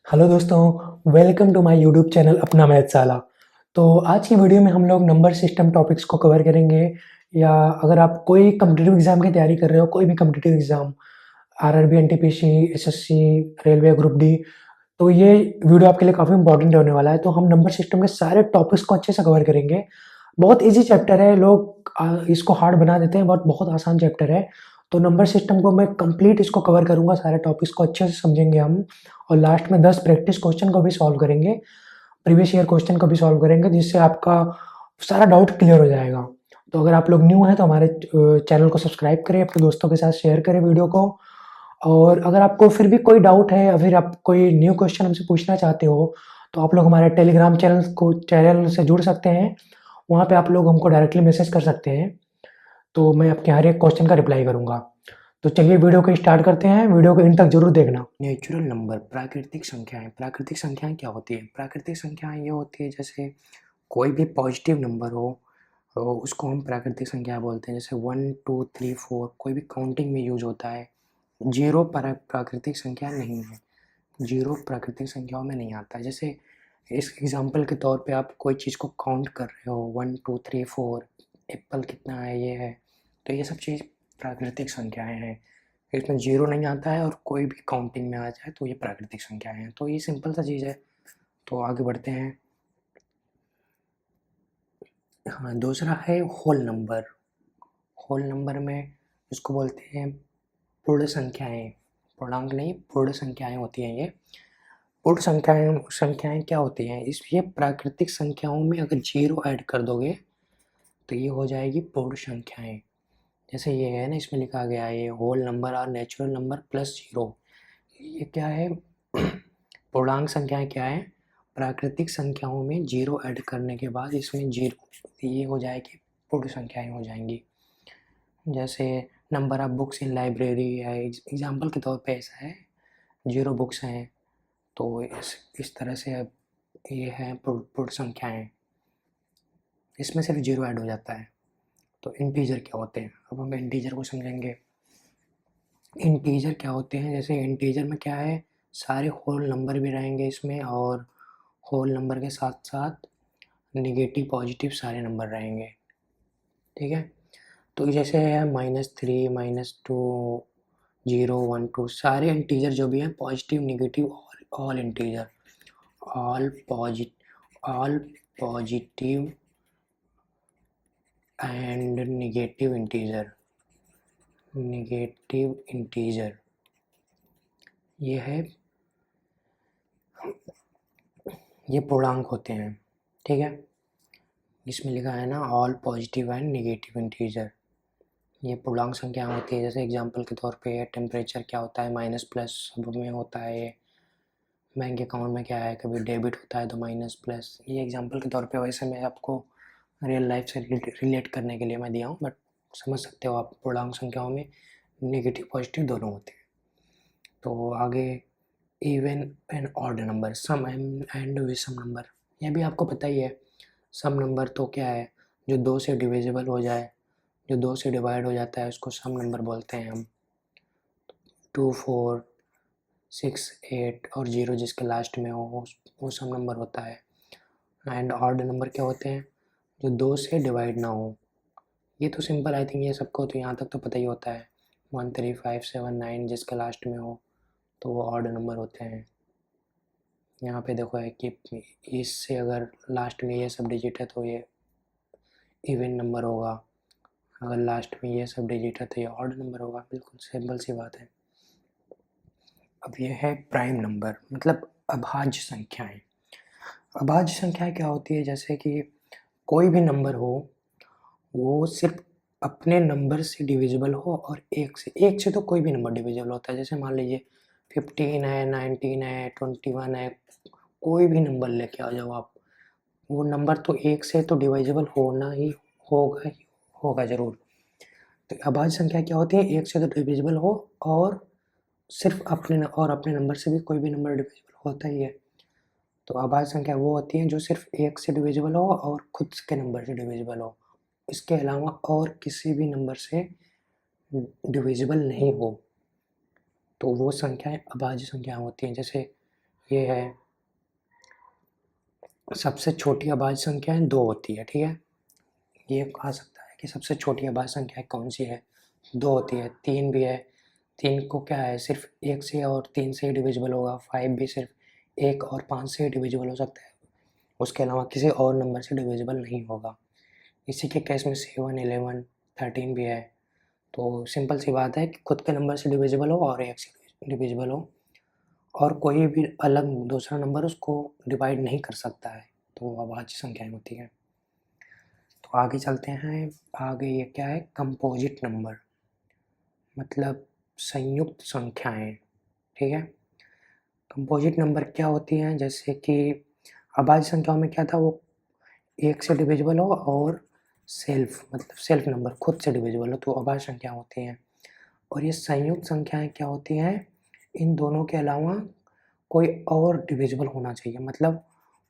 Hello दोस्तों, welcome to my YouTube channel अपना मैथशाला। तो आज की वीडियो में हम लोग नंबर सिस्टम टॉपिक्स को कवर करेंगे। या अगर आप कोई कॉम्पिटिटिव एग्ज़ाम की तैयारी कर रहे हो, कोई भी competitive exam, RRB, NTPC, SSC, railway, group D, तो ये वीडियो आपके लिए काफ़ी इंपॉर्टेंट होने वाला है। तो हम नंबर सिस्टम के सारे टॉपिक्स को अच्छे से कवर करेंगे। बहुत ईज़ी चैप्टर है, लोग इसको हार्ड बना देते हैं, बट बहुत आसान चैप्टर है। तो नंबर सिस्टम को मैं कंप्लीट इसको कवर करूँगा, सारे टॉपिक्स को अच्छे से समझेंगे हम, और लास्ट में 10 प्रैक्टिस क्वेश्चन को भी सॉल्व करेंगे, प्रीवियस ईयर क्वेश्चन को भी सॉल्व करेंगे, जिससे आपका सारा डाउट क्लियर हो जाएगा। तो अगर आप लोग न्यू हैं तो हमारे चैनल को सब्सक्राइब करें, अपने दोस्तों के साथ शेयर करें वीडियो को। और अगर आपको फिर भी कोई डाउट है या फिर आप कोई न्यू क्वेश्चन हमसे पूछना चाहते हो, तो आप लोग हमारे टेलीग्राम चैनल से जुड़ सकते हैं। वहाँ पे आप लोग हमको डायरेक्टली मैसेज कर सकते हैं, तो मैं आपके हर एक क्वेश्चन का रिप्लाई करूँगा। तो चलिए वीडियो को स्टार्ट करते हैं, वीडियो को इन तक ज़रूर देखना। नेचुरल नंबर, प्राकृतिक संख्याएं। प्राकृतिक संख्याएं क्या होती है? प्राकृतिक संख्याएं ये होती है जैसे कोई भी पॉजिटिव नंबर हो, तो उसको हम प्राकृतिक संख्या बोलते हैं। जैसे 1 2 3 4 कोई भी काउंटिंग में यूज होता है। जीरो प्राकृतिक संख्या नहीं है, जीरो प्राकृतिक संख्याओं में नहीं आता है। जैसे इस एग्जाम्पल के तौर पे आप कोई चीज़ को काउंट कर रहे हो, 1 2 3 4, एप्पल कितना है, ये है, तो ये सब चीज़ प्राकृतिक संख्याएं हैं। इसमें जीरो नहीं आता है और कोई भी काउंटिंग में आ जाए तो ये प्राकृतिक संख्याएं हैं। तो ये सिंपल सा चीज़ है। तो आगे बढ़ते हैं। हाँ, दूसरा है होल नंबर। होल नंबर में इसको बोलते हैं पूर्ण संख्याएं। पूर्णांक नहीं, पूर्ण संख्याएं होती हैं ये। पूर्ण संख्याएं संख्याएं क्या होती हैं? इस ये प्राकृतिक संख्याओं में अगर जीरो ऐड कर दोगे तो ये हो जाएगी पूर्ण संख्याएं। जैसे ये है ना, इसमें लिखा गया है ये होल नंबर और नेचुरल नंबर प्लस जीरो। ये क्या है? पूर्णांक संख्याएं क्या है? प्राकृतिक संख्याओं में जीरो ऐड करने के बाद इसमें जीरो, ये हो जाएगी पूर्ण संख्याएं हो जाएंगी। जैसे number of books in library है, एग्जाम्पल के तौर पे ऐसा है, जीरो बुक्स हैं। तो इस तरह से अब ये है पूर्ण संख्याएं, इसमें सिर्फ जीरो ऐड हो जाता है। तो इंटीजर क्या होते हैं? अब हम इंटीजर को समझेंगे। इंटीजर क्या होते हैं? जैसे इंटीजर में क्या है, सारे होल नंबर भी रहेंगे इसमें, और होल नंबर के साथ साथ निगेटिव पॉजिटिव सारे नंबर रहेंगे। ठीक है, तो जैसे है -3 -2 0 1 2, सारे इंटीजर जो भी हैं, positive negative all integer, all positive and negative integer ये है, ये पूर्णांक होते हैं। ठीक है, इसमें लिखा है ना all positive and negative integer, ये पूर्णांक संख्या होती है। जैसे एग्जांपल के तौर पे टेम्परेचर क्या होता है, माइनस प्लस सब में होता है। ये बैंक अकाउंट में क्या है, कभी डेबिट होता है तो माइनस प्लस। ये एग्जांपल के तौर पे, वैसे मैं आपको रियल लाइफ से रिलेट करने के लिए मैं दिया हूँ, बट समझ सकते हो आप, पूर्णांक संख्याओं में नेगेटिव पॉजिटिव दोनों होते हैं। तो आगे इवन एंड ऑड नंबर, सम एंड विषम नंबर, ये भी आपको पता ही है। सम नंबर तो क्या है, जो दो से डिविजिबल हो जाए, जो दो से डिवाइड हो जाता है, उसको सम नंबर बोलते हैं हम। 2 4 6 8 और 0 जिसके लास्ट में हो वो सम नंबर होता है। एंड ऑड नंबर क्या होते हैं? जो दो से डिवाइड ना हो। ये तो सिंपल, आई थिंक ये सबको तो यहाँ तक तो पता ही होता है। 1 3 5 7 9 जिसके लास्ट में हो तो वो ऑड नंबर होते हैं। यहाँ पे देखो है कि इससे अगर लास्ट में ये सब डिजिट है तो ये इवन नंबर होगा, अगर लास्ट में ये सब डिजिट है तो ये ऑड नंबर होगा। बिल्कुल सिंपल सी बात है। अब ये है प्राइम नंबर, मतलब अभाज्य संख्याएं। अभाज्य संख्याएं क्या होती है? जैसे कि कोई भी नंबर हो, वो सिर्फ अपने नंबर से डिविजिबल हो, और एक से तो कोई भी नंबर डिविजिबल होता है। जैसे मान लीजिए 15 है, 19 है, 21 है, कोई भी नंबर लेके आ जाओ आप, वो नंबर तो एक से तो डिविजिबल होना ही होगा, ही होगा ज़रूर। तो अभाज्य संख्या क्या होती है? एक से तो डिविजिबल हो, और सिर्फ अपने नंबर से भी कोई भी नंबर डिविजिबल होता ही है। तो अभाज्य संख्या वो होती है जो सिर्फ एक से डिविजिबल हो और खुद के नंबर से डिविजिबल हो, इसके अलावा और किसी भी नंबर से डिविजिबल नहीं हो, तो वो संख्याएं अभाज्य संख्या होती हैं। जैसे ये है सबसे छोटी अभाज्य संख्याएं 2 होती है, ठीक है। ये कहा सकता है कि सबसे छोटी अभाज्य संख्या कौन सी है, 2 होती है। 3 भी है, 3 को क्या है सिर्फ 1 से और 3 से ही डिविजिबल होगा। 5 भी सिर्फ 1 और 5 से ही डिविजिबल हो सकता है, उसके अलावा किसी और नंबर से डिविजिबल नहीं होगा। इसी के केस में 7, 11, 13 भी है। तो सिंपल सी बात है कि खुद के नंबर से डिविजिबल हो और 1 से डिविजिबल हो, और कोई भी अलग दूसरा नंबर उसको डिवाइड नहीं कर सकता है, तो वो अभाज्य संख्याएं होती हैं। तो आगे चलते हैं। आगे ये क्या है, कंपोजिट नंबर, मतलब संयुक्त संख्याएं, ठीक है। कंपोजिट नंबर क्या होती हैं, जैसे कि अभाज्य संख्याओं में क्या था, वो 1 से डिविजिबल हो और सेल्फ नंबर खुद से डिविजिबल हो, तो अभाज्य संख्या होती हैं। और ये संयुक्त संख्याएं क्या होती हैं, इन दोनों के अलावा कोई और डिविजिबल होना चाहिए, मतलब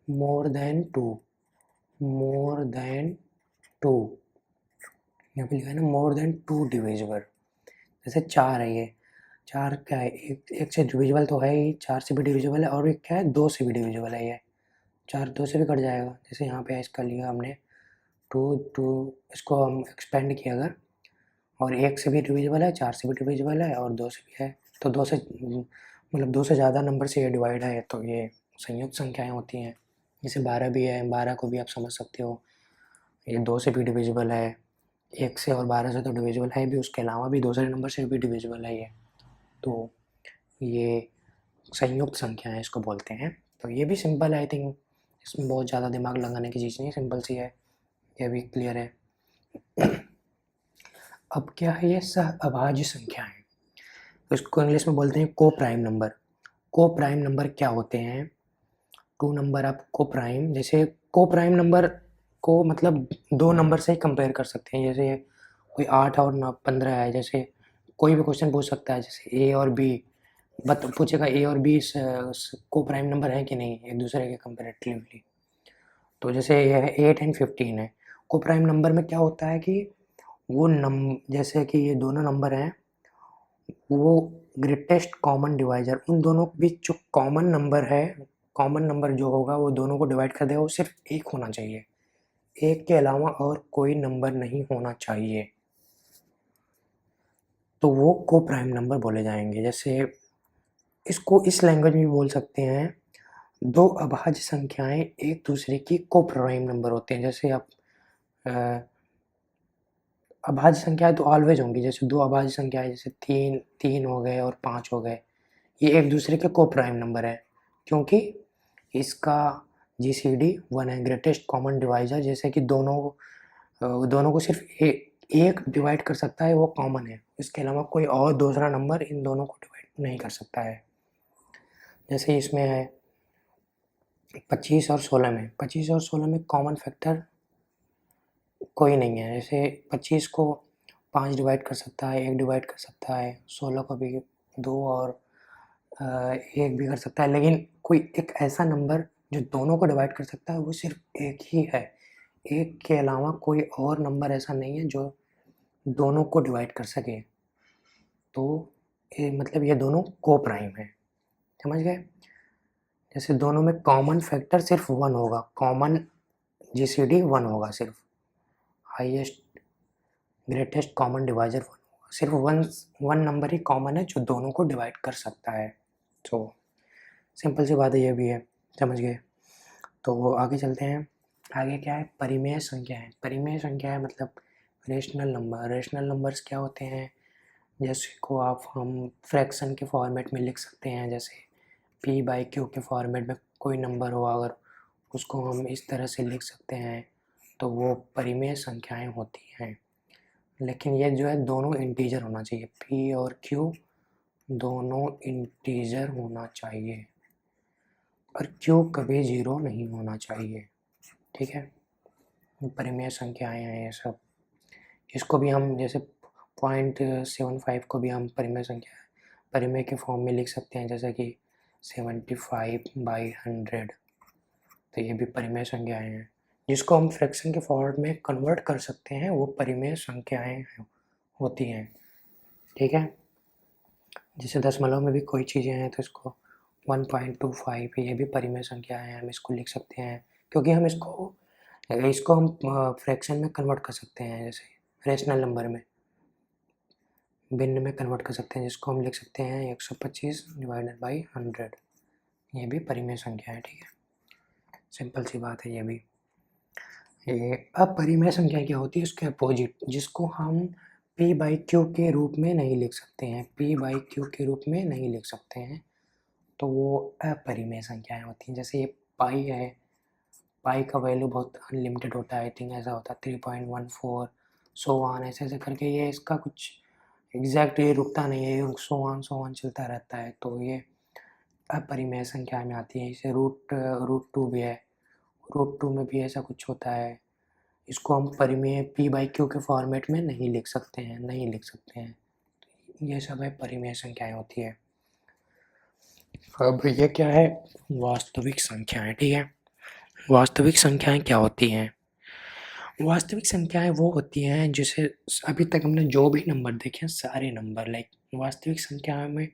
मोर देन 2, मोर देन 2, यहाँ पे लिखा है ना मोर देन 2 डिविजिबल। जैसे 4 है, ये 4 क्या है, एक से डिविजिबल तो है ही, 4 से भी डिविजिबल है, और एक क्या है 2 से भी डिविजिबल है। ये 4 2 से भी कट जाएगा, जैसे यहाँ पे इसका लिया हमने 2 2, इसको हम एक्सपेंड किया अगर, और 1 से भी डिविजिबल है, 4 से भी डिविजिबल है और 2 से भी है, तो 2 से मतलब 2 से ज़्यादा नंबर से ये डिवाइड है, तो ये संयुक्त संख्याएं होती हैं। जैसे 12 भी है, 12 को भी आप समझ सकते हो, ये 2 से भी डिविजिबल है, 1 से और 12 से तो डिविजिबल है भी, उसके अलावा भी दूसरे नंबर से भी डिविजिबल है ये, तो ये संयुक्त संख्या है, इसको बोलते हैं। तो ये भी सिंपल है, आई थिंक इसमें बहुत ज़्यादा दिमाग लगाने की चीज़ नहीं है, सिंपल सी है, ये भी क्लियर है। अब क्या है, ये सह अभाज्य संख्या है, तो इसको इंग्लिश में बोलते हैं को प्राइम नंबर। को प्राइम नंबर क्या होते हैं, 2 नंबर आप को प्राइम, जैसे को प्राइम नंबर को मतलब 2 नंबर से ही कंपेयर कर सकते हैं, जैसे कोई 8 और 15 है, जैसे कोई भी क्वेश्चन पूछ सकता है, जैसे ए और बी पूछेगा, ए और बी को प्राइम नंबर है कि नहीं एक दूसरे के कंपेरेटिवली। तो जैसे ये है 8 एंड 15 है, को प्राइम नंबर में क्या होता है कि वो जैसे कि ये दोनों नंबर हैं, वो ग्रेटेस्ट कॉमन डिवाइजर, उन दोनों के बीच जो कॉमन नंबर है, कॉमन नंबर जो होगा वो दोनों को डिवाइड कर देगा, वो सिर्फ एक होना चाहिए, एक के अलावा और कोई नंबर नहीं होना चाहिए, तो वो को प्राइम नंबर बोले जाएंगे। जैसे इसको इस लैंग्वेज में भी बोल सकते हैं, 2 अभाज्य संख्याएं एक दूसरे की को प्राइम नंबर होते हैं। जैसे आप अभाज्य संख्याएं तो ऑलवेज होंगी, जैसे 2 अभाज्य संख्याएं, जैसे 3 हो गए और 5 हो गए, ये एक दूसरे के को प्राइम नंबर है, क्योंकि इसका जीसीडी 1 है, ग्रेटेस्ट कॉमन डिवाइजर, जैसे कि दोनों को सिर्फ एक डिवाइड कर सकता है, वो कॉमन है, इसके अलावा कोई और दूसरा नंबर इन दोनों को डिवाइड नहीं कर सकता है। जैसे इसमें है 25 और 16 में, 25 और 16 में कॉमन फैक्टर कोई नहीं है, जैसे 25 को 5 डिवाइड कर सकता है, 1 डिवाइड कर सकता है, 16 को भी 2 और 1 भी कर सकता है, लेकिन कोई एक ऐसा नंबर जो दोनों को डिवाइड कर सकता है वो सिर्फ एक ही है, एक के अलावा कोई और नंबर ऐसा नहीं है जो दोनों को डिवाइड कर सके, तो मतलब ये दोनों को प्राइम है, समझ गए। जैसे दोनों में कॉमन फैक्टर सिर्फ 1 होगा, कॉमन जीसीडी 1 होगा, सिर्फ हाईएस्ट ग्रेटेस्ट कॉमन डिवाइजर 1 होगा, सिर्फ वन नंबर ही कॉमन है जो दोनों को डिवाइड कर सकता है। तो सिंपल सी बात है, ये भी है, समझ गए। तो आगे चलते हैं। आगे क्या है, परिमेय संख्या है। परिमेय संख्या है मतलब रेशनल नंबर। रेशनल नंबर्स क्या होते हैं, जैसे को आप हम फ्रैक्शन के फॉर्मेट में लिख सकते हैं, जैसे p/q के फॉर्मेट में कोई नंबर हो, अगर उसको हम इस तरह से लिख सकते हैं तो वो परिमेय संख्याएं होती हैं। लेकिन ये जो है दोनों इंटीजर होना चाहिए, p और q दोनों इंटीजर होना चाहिए, और q कभी 0 नहीं होना चाहिए, ठीक है। परिमेय संख्याएं हैं ये सब, इसको भी हम जैसे 0.75 को भी हम परिमेय संख्या परिमेय के फॉर्म में लिख सकते हैं, जैसे कि 75/100, तो ये भी परिमेय संख्याएं हैं, जिसको हम फ्रैक्शन के फॉर्म में कन्वर्ट कर सकते हैं, वो परिमेय संख्याएं होती हैं, ठीक है। जैसे दशमलव में भी कोई चीज़ें हैं तो इसको 1.25 ये भी परिमेय संख्या है, हम इसको लिख सकते हैं क्योंकि हम इसको हम फ्रैक्शन में कन्वर्ट कर सकते हैं, जैसे रेशनल नंबर में भिन्न में कन्वर्ट कर सकते हैं, जिसको हम लिख सकते हैं 125 डिवाइडेड बाई 100। ये भी परिमेय संख्या है, ठीक है, सिंपल सी बात है ये भी। ये अपरिमेय संख्या क्या होती है, उसके अपोजिट, जिसको हम p बाई क्यू के रूप में नहीं लिख सकते हैं, p बाई क्यू के रूप में नहीं लिख सकते हैं, तो वो अपरिमेय संख्याएं होती हैं। जैसे ये पाई है, पाई का वैल्यू बहुत अनलिमिटेड होता है, आई थिंक ऐसा होता है 3.14 सो ऑन, ऐसे ऐसे करके ये इसका कुछ एग्जैक्ट ये रुकता नहीं है, ये सो ऑन चलता रहता है, तो ये अपरिमेय संख्या में आती है। इसे रूट टू भी है, रूट टू में भी ऐसा कुछ होता है, इसको हम परिमेय p बाई क्यू के फॉर्मेट में नहीं लिख सकते हैं, ये सब है परिमेय संख्याएं होती है। अब ये क्या है, वास्तविक संख्याएं, ठीक है। वास्तविक संख्याएं क्या होती हैं? वास्तविक संख्याएं वो होती हैं जिसे अभी तक हमने जो भी नंबर देखे हैं, सारे नंबर, लाइक वास्तविक संख्याओं में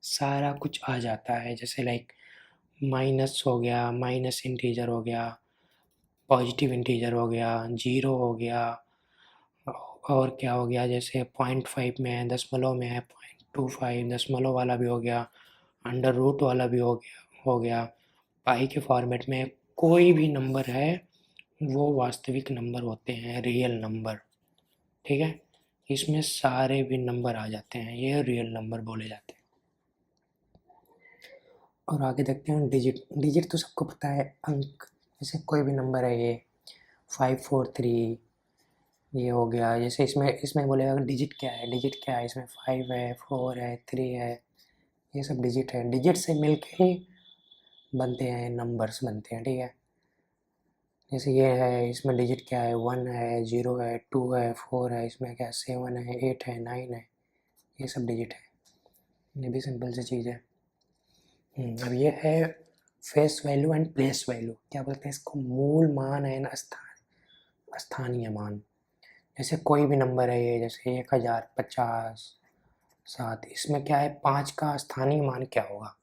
सारा कुछ आ जाता है, जैसे लाइक माइनस हो गया, माइनस इंटीजर हो गया, पॉजिटिव इंटीजर हो गया, जीरो हो गया, और क्या हो गया, जैसे 0.5 में है, दशमलव में है 0.25, दशमलव वाला भी हो गया, अंडर रूट वाला भी हो गया। पाई के फॉर्मेट में कोई भी नंबर है वो वास्तविक नंबर होते हैं, रियल नंबर, ठीक है। इसमें सारे भी नंबर आ जाते हैं, ये रियल नंबर बोले जाते हैं। और आगे देखते हैं डिजिट। डिजिट तो सबको पता है, अंक, जैसे कोई भी नंबर है, ये 543 ये हो गया। जैसे इसमें बोलेगा डिजिट क्या है, इसमें 5 है, 4 है, 3 है, ये सब डिजिट है। डिजिट से मिलके ही बनते हैं, नंबर्स बनते हैं, ठीक है। जैसे ये है, इसमें डिजिट क्या है, 1 है, 0 है, 2 है, 4 है, इसमें क्या 7 है, 8 है, 9 है, ये सब डिजिट है। ये भी सिंपल सी चीज़ है। अब ये है face value and place value, क्या बोलते हैं इसको, मूल मान एंड स्थानीय मान। जैसे कोई भी नंबर है ये, जैसे 1000, 50, 7, इसमें क्या है, 5 का स्थानीय मान क्या होगा?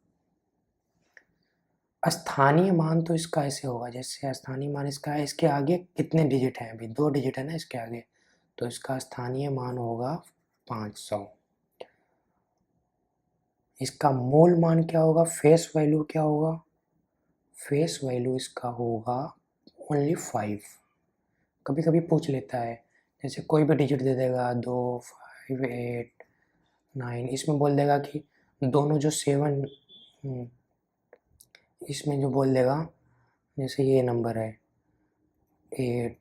स्थानीय मान तो इसका ऐसे होगा, जैसे स्थानीय मान इसका है, इसके आगे कितने डिजिट हैं, अभी 2 डिजिट है ना इसके आगे, तो इसका स्थानीय मान होगा 500। इसका मूल मान क्या होगा, फेस वैल्यू क्या होगा, फेस वैल्यू इसका होगा ओनली 5। कभी कभी पूछ लेता है, जैसे कोई भी डिजिट दे देगा, 2, 5, 8, 9, इसमें बोल देगा कि दोनों जो 7, इसमें जो बोल देगा, जैसे ये नंबर है 8,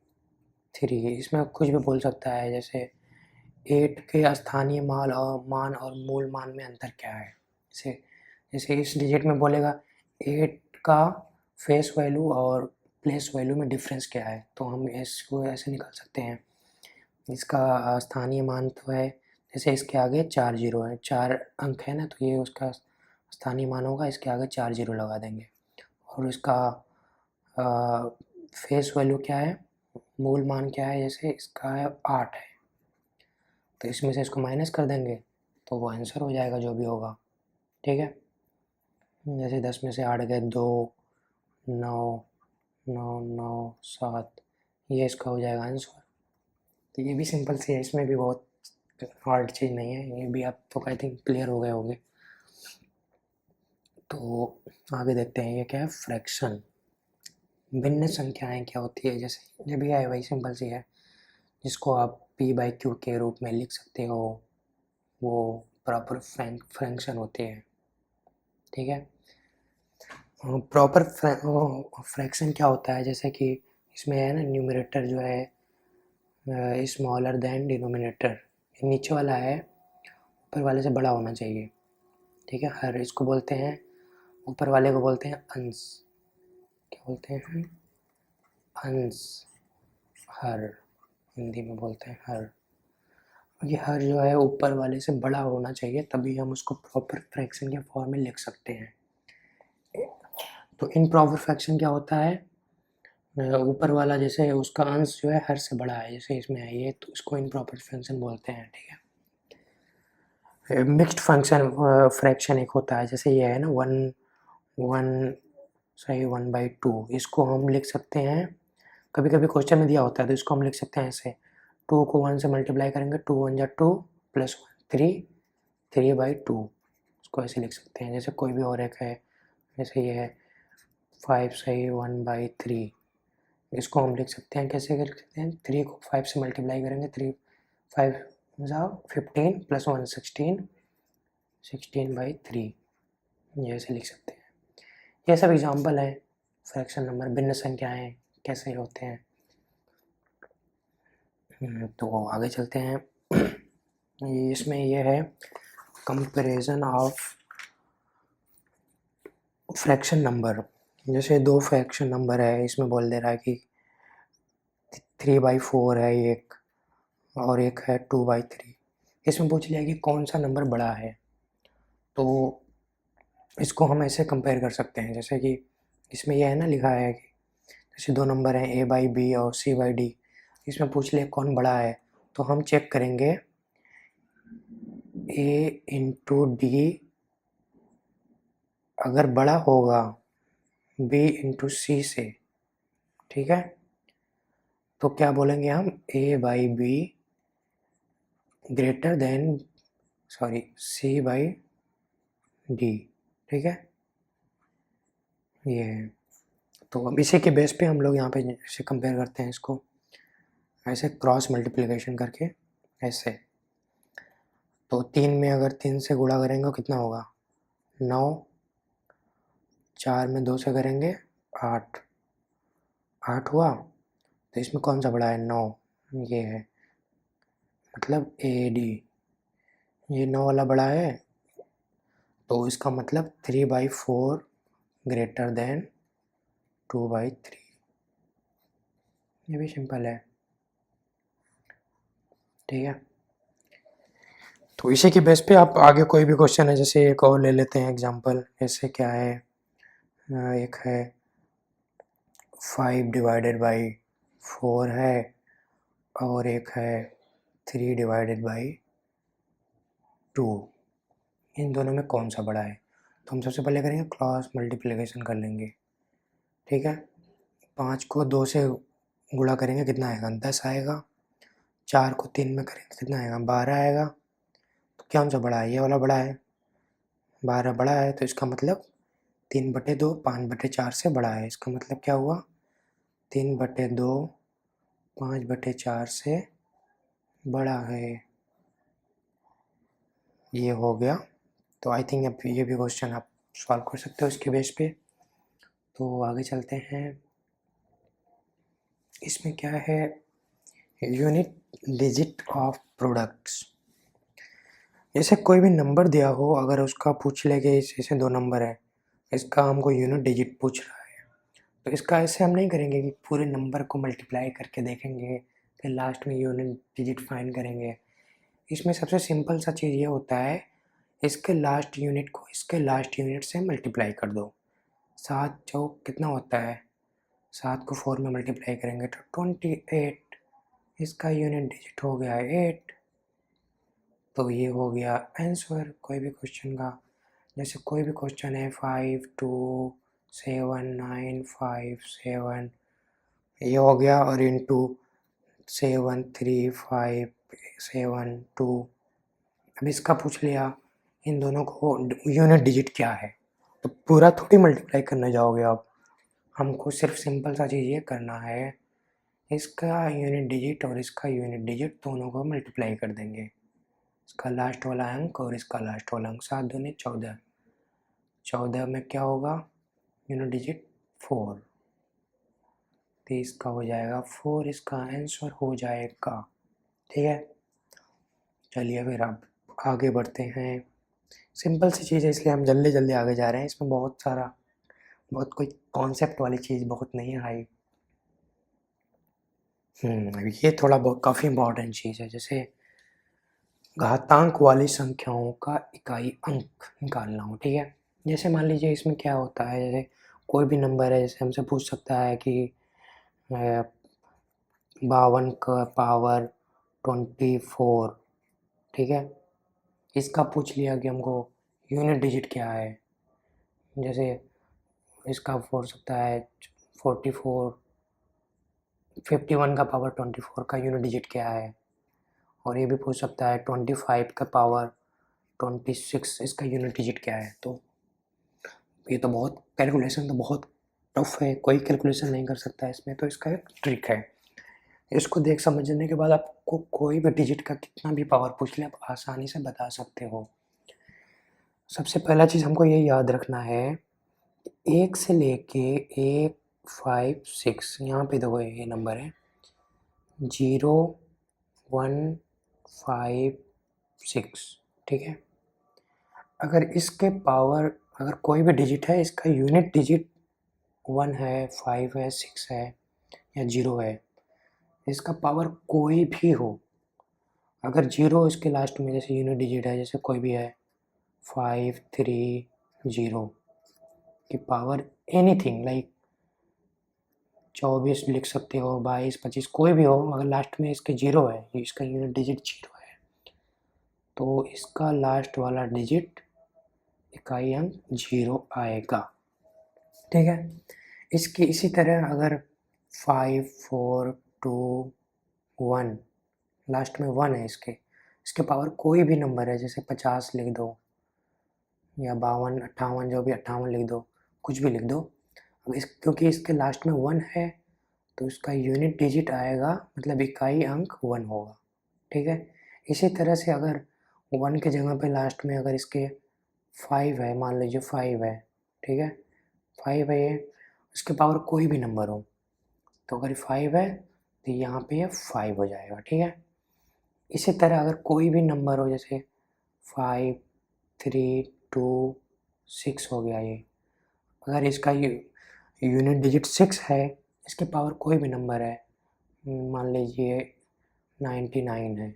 3, इसमें कुछ भी बोल सकता है, जैसे 8 के स्थानीय मान और मूल मान में अंतर क्या है। जैसे इस डिजिट में बोलेगा 8 का फेस वैल्यू और प्लेस वैल्यू में डिफरेंस क्या है, तो हम इसको ऐसे निकाल सकते हैं। इसका स्थानीय मान तो है, जैसे इसके आगे 4 जीरो है, 4 अंक है ना, तो ये उसका स्थानीय मान होगा, इसके आगे 4 जीरो लगा देंगे। और इसका फेस वैल्यू क्या है, मूल मान क्या है, जैसे इसका है 8 है, तो इसमें से इसको माइनस कर देंगे तो वो आंसर हो जाएगा जो भी होगा, ठीक है। जैसे 10 में से 8 गए 2, 9, 9, 9, 7, ये इसका हो जाएगा आंसर। तो ये भी सिंपल सी है, इसमें भी बहुत हार्ड चीज़ नहीं है, ये भी आप तो आई थिंक क्लियर हो गए होंगे। तो आगे देखते हैं, ये क्या है, फ्रैक्शन। भिन्न संख्याएं क्या होती है, जैसे ये भी है वही सिंपल सी है, जिसको आप p बाई क्यू के रूप में लिख सकते हो, वो प्रॉपर फ्रैक्शन होते हैं, ठीक है। प्रॉपर फ्रैक्शन क्या होता है, जैसे कि इसमें है ना, न्यूमरेटर जो है स्मॉलर देन डिनोमिनेटर, नीचे वाला है ऊपर वाले से बड़ा होना चाहिए, ठीक है। हर इसको बोलते हैं, ऊपर वाले को बोलते हैं अंश, क्या बोलते हैं, अंश, हर, हिंदी में बोलते हैं हर। ये हर जो है ऊपर वाले से बड़ा होना चाहिए, तभी हम उसको प्रॉपर फ्रैक्शन के फॉर्म में लिख सकते हैं। तो इम्प्रॉपर फ्रैक्शन क्या होता है, ऊपर वाला जैसे उसका अंश जो है हर से बड़ा है, जैसे इसमें है ये, तो इसको इम्प्रॉपर फ्रैक्शन बोलते हैं, ठीक है। मिक्स्ड फंक्शन फ्रैक्शन एक होता है, जैसे ये है ना 1 1 सही 1/2 इसको हम लिख सकते हैं, कभी कभी क्वेश्चन में दिया होता है तो इसको हम लिख सकते हैं ऐसे, 2 को 1 से मल्टीप्लाई करेंगे, 2 1 जा 2 प्लस 1 3, 3/2 इसको ऐसे लिख सकते हैं। जैसे कोई भी और एक है, जैसे ये है 5 सही 1/3, इसको हम लिख सकते हैं, कैसे लिख सकते हैं, 3 को 5 से मल्टीप्लाई करेंगे, 3 5 जा 15 प्लस 1 16, 16/3 ये ऐसे लिख सकते हैं। ये सब एग्जाम्पल है फ्रैक्शन नंबर, भिन्न संख्याएं कैसे होते हैं। तो आगे चलते हैं। इसमें ये है कंपैरिजन ऑफ फ्रैक्शन नंबर। जैसे दो फ्रैक्शन नंबर है, इसमें बोल दे रहा है कि 3/4 है एक, और एक है 2/3। इसमें पूछ लिया कि कौन सा नंबर बड़ा है, तो इसको हम ऐसे कंपेयर कर सकते हैं। जैसे कि इसमें यह है ना, लिखा है कि जैसे दो नंबर हैं A/B और C/D, इसमें पूछ लिया कौन बड़ा है, तो हम चेक करेंगे A/D अगर बड़ा होगा B/C से, ठीक है, तो क्या बोलेंगे हम, A/B ग्रेटर देन C/D, ठीक है। ये है, तो अब इसी के बेस पे हम लोग यहाँ पे ऐसे कंपेयर करते हैं इसको, ऐसे क्रॉस मल्टीप्लिकेशन करके ऐसे। तो 3 में अगर 3 से गुणा करेंगे कितना होगा, 9, 4 में 2 से करेंगे 8, 8 हुआ। तो इसमें कौन सा बड़ा है, 9, ये है, मतलब AD, ये 9 वाला बड़ा है, तो इसका मतलब 3/4 ग्रेटर देन 2/3। ये भी सिंपल है, ठीक है। तो इसी के बेस पे आप आगे कोई भी क्वेश्चन है, जैसे एक और ले लेते हैं एग्जांपल। जैसे क्या है, एक है 5/4 है, और एक है 3/2। इन दोनों में कौन सा बड़ा है, तो हम सबसे पहले करेंगे क्रॉस मल्टीप्लिकेशन कर लेंगे, ठीक है। 5 को 2 से गुणा करेंगे कितना आएगा, 10 आएगा। 4 को 3 में करेंगे कितना आएगा, 12 आएगा। तो कौन सा बड़ा है, ये वाला बड़ा है, 12 बड़ा है, तो इसका मतलब 3/2 5/4 से बड़ा है। इसका मतलब क्या हुआ, 3/2 5/4 से बड़ा है, ये हो गया। तो आई थिंक अब ये भी क्वेश्चन आप सॉल्व कर सकते हो इसके बेस पे। तो आगे चलते हैं। इसमें क्या है, यूनिट डिजिट ऑफ प्रोडक्ट्स। जैसे कोई भी नंबर दिया हो, अगर उसका पूछ ले कि जैसे दो नंबर है, इसका हमको यूनिट डिजिट पूछ रहा है, तो इसका ऐसे हम नहीं करेंगे कि पूरे नंबर को मल्टीप्लाई करके देखेंगे, फिर लास्ट में यूनिट डिजिट फाइंड करेंगे। इसमें सबसे सिंपल सा चीज़ ये होता है, इसके लास्ट यूनिट को इसके लास्ट यूनिट से मल्टीप्लाई कर दो। 7 चौक कितना होता है, 7 को 4 में मल्टीप्लाई करेंगे तो 28, इसका यूनिट डिजिट हो गया 8। तो ये हो गया आंसर कोई भी क्वेश्चन का। जैसे कोई भी क्वेश्चन है 5 2 7 9 5 7, ये हो गया, और इंटू 7 3 5 7 2। अब इसका पूछ लिया इन दोनों को यूनिट डिजिट क्या है, तो पूरा थोड़ी मल्टीप्लाई करने जाओगे आप, हमको सिर्फ सिंपल सा चीज़ ये करना है, इसका यूनिट डिजिट और इसका यूनिट डिजिट दोनों को मल्टीप्लाई कर देंगे। इसका लास्ट वाला अंक और इसका लास्ट वाला अंक, 7 दूनी 14, 14 में क्या होगा, यूनिट डिजिट 4, तो इसका हो जाएगा 4, इसका आंसर हो जाएगा, ठीक है। चलिए फिर आप आगे बढ़ते हैं। सिंपल सी चीज़ है इसलिए हम जल्दी जल्दी आगे जा रहे हैं, इसमें बहुत कोई कॉन्सेप्ट वाली चीज़ बहुत नहीं आई। ये थोड़ा बहुत काफ़ी इम्पोर्टेंट चीज़ है। जैसे घातांक वाली संख्याओं का इकाई अंक निकालना हो, ठीक है। जैसे मान लीजिए इसमें क्या होता है, जैसे कोई भी नंबर है, जैसे हमसे पूछ सकता है कि 52 का पावर 24, ठीक है। इसका पूछ लिया कि हमको यूनिट डिजिट क्या है, जैसे इसका पूछ सकता है 44 51 का पावर 24 का यूनिट डिजिट क्या है, और ये भी पूछ सकता है 25 का पावर 26 इसका यूनिट डिजिट क्या है। तो ये तो बहुत कैलकुलेशन तो बहुत टफ है, कोई कैलकुलेशन नहीं कर सकता है इसमें, तो इसका एक ट्रिक है। इसको देख समझने के बाद आपको कोई भी डिजिट का कितना भी पावर पूछ ले आप आसानी से बता सकते हो। सबसे पहला चीज़ हमको ये याद रखना है, 1 से लेके 1 5 6 यहाँ पे देखो ये नंबर है 0 1 5 6, ठीक है। अगर इसके पावर अगर कोई भी डिजिट है इसका यूनिट डिजिट 1 है 5 है 6 है या 0 है, इसका पावर कोई भी हो, अगर 0 इसके लास्ट में जैसे यूनिट डिजिट है जैसे कोई भी है 5 3 0 की पावर एनीथिंग लाइक 24 लिख सकते हो 22 25 कोई भी हो, अगर लास्ट में इसके 0 है, इसका यूनिट डिजिट 0 है, तो इसका लास्ट वाला डिजिट इकाई अंक 0 आएगा, ठीक है। इसकी इसी तरह अगर 5 4 2 1 लास्ट में 1 है इसके पावर कोई भी नंबर है जैसे 50 लिख दो या 52 58 जो भी 58 लिख दो, कुछ भी लिख दो। अब क्योंकि इसके लास्ट में 1 है तो इसका यूनिट डिजिट आएगा मतलब इकाई अंक 1 होगा, ठीक है। इसी तरह से अगर 1 के जगह पे लास्ट में अगर इसके 5 है, मान लीजिए 5 है, ठीक है, 5 है ये, इसके पावर कोई भी नंबर हो, तो अगर 5 है तो यहाँ पे ये 5 हो जाएगा, ठीक है। इसी तरह अगर कोई भी नंबर हो जैसे 5 3 2 6 हो गया ये, अगर इसका यूनिट डिजिट 6 है, इसके पावर कोई भी नंबर है, मान लीजिए 99 है,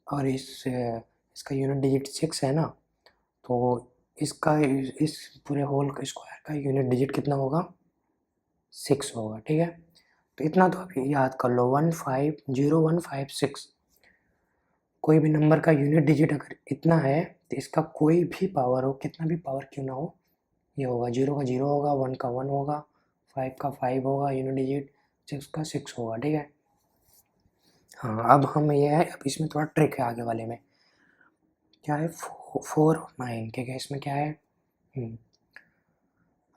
और इसका यूनिट डिजिट 6 है ना, तो इसका इस पूरे होल स्क्वायर का यूनिट डिजिट कितना होगा 6 होगा, ठीक है। तो इतना तो आप याद कर लो 150156, कोई भी नंबर का यूनिट डिजिट अगर इतना है तो इसका कोई भी पावर हो, कितना भी पावर क्यों ना हो, ये होगा 0 का 0 होगा, 1 का 1 होगा, 5 का 5 होगा यूनिट डिजिट, 6 का 6 होगा, ठीक है। हाँ अब हम ये है, अब इसमें थोड़ा ट्रिक है आगे वाले में, क्या है 4 और 9 के केस में क्या है,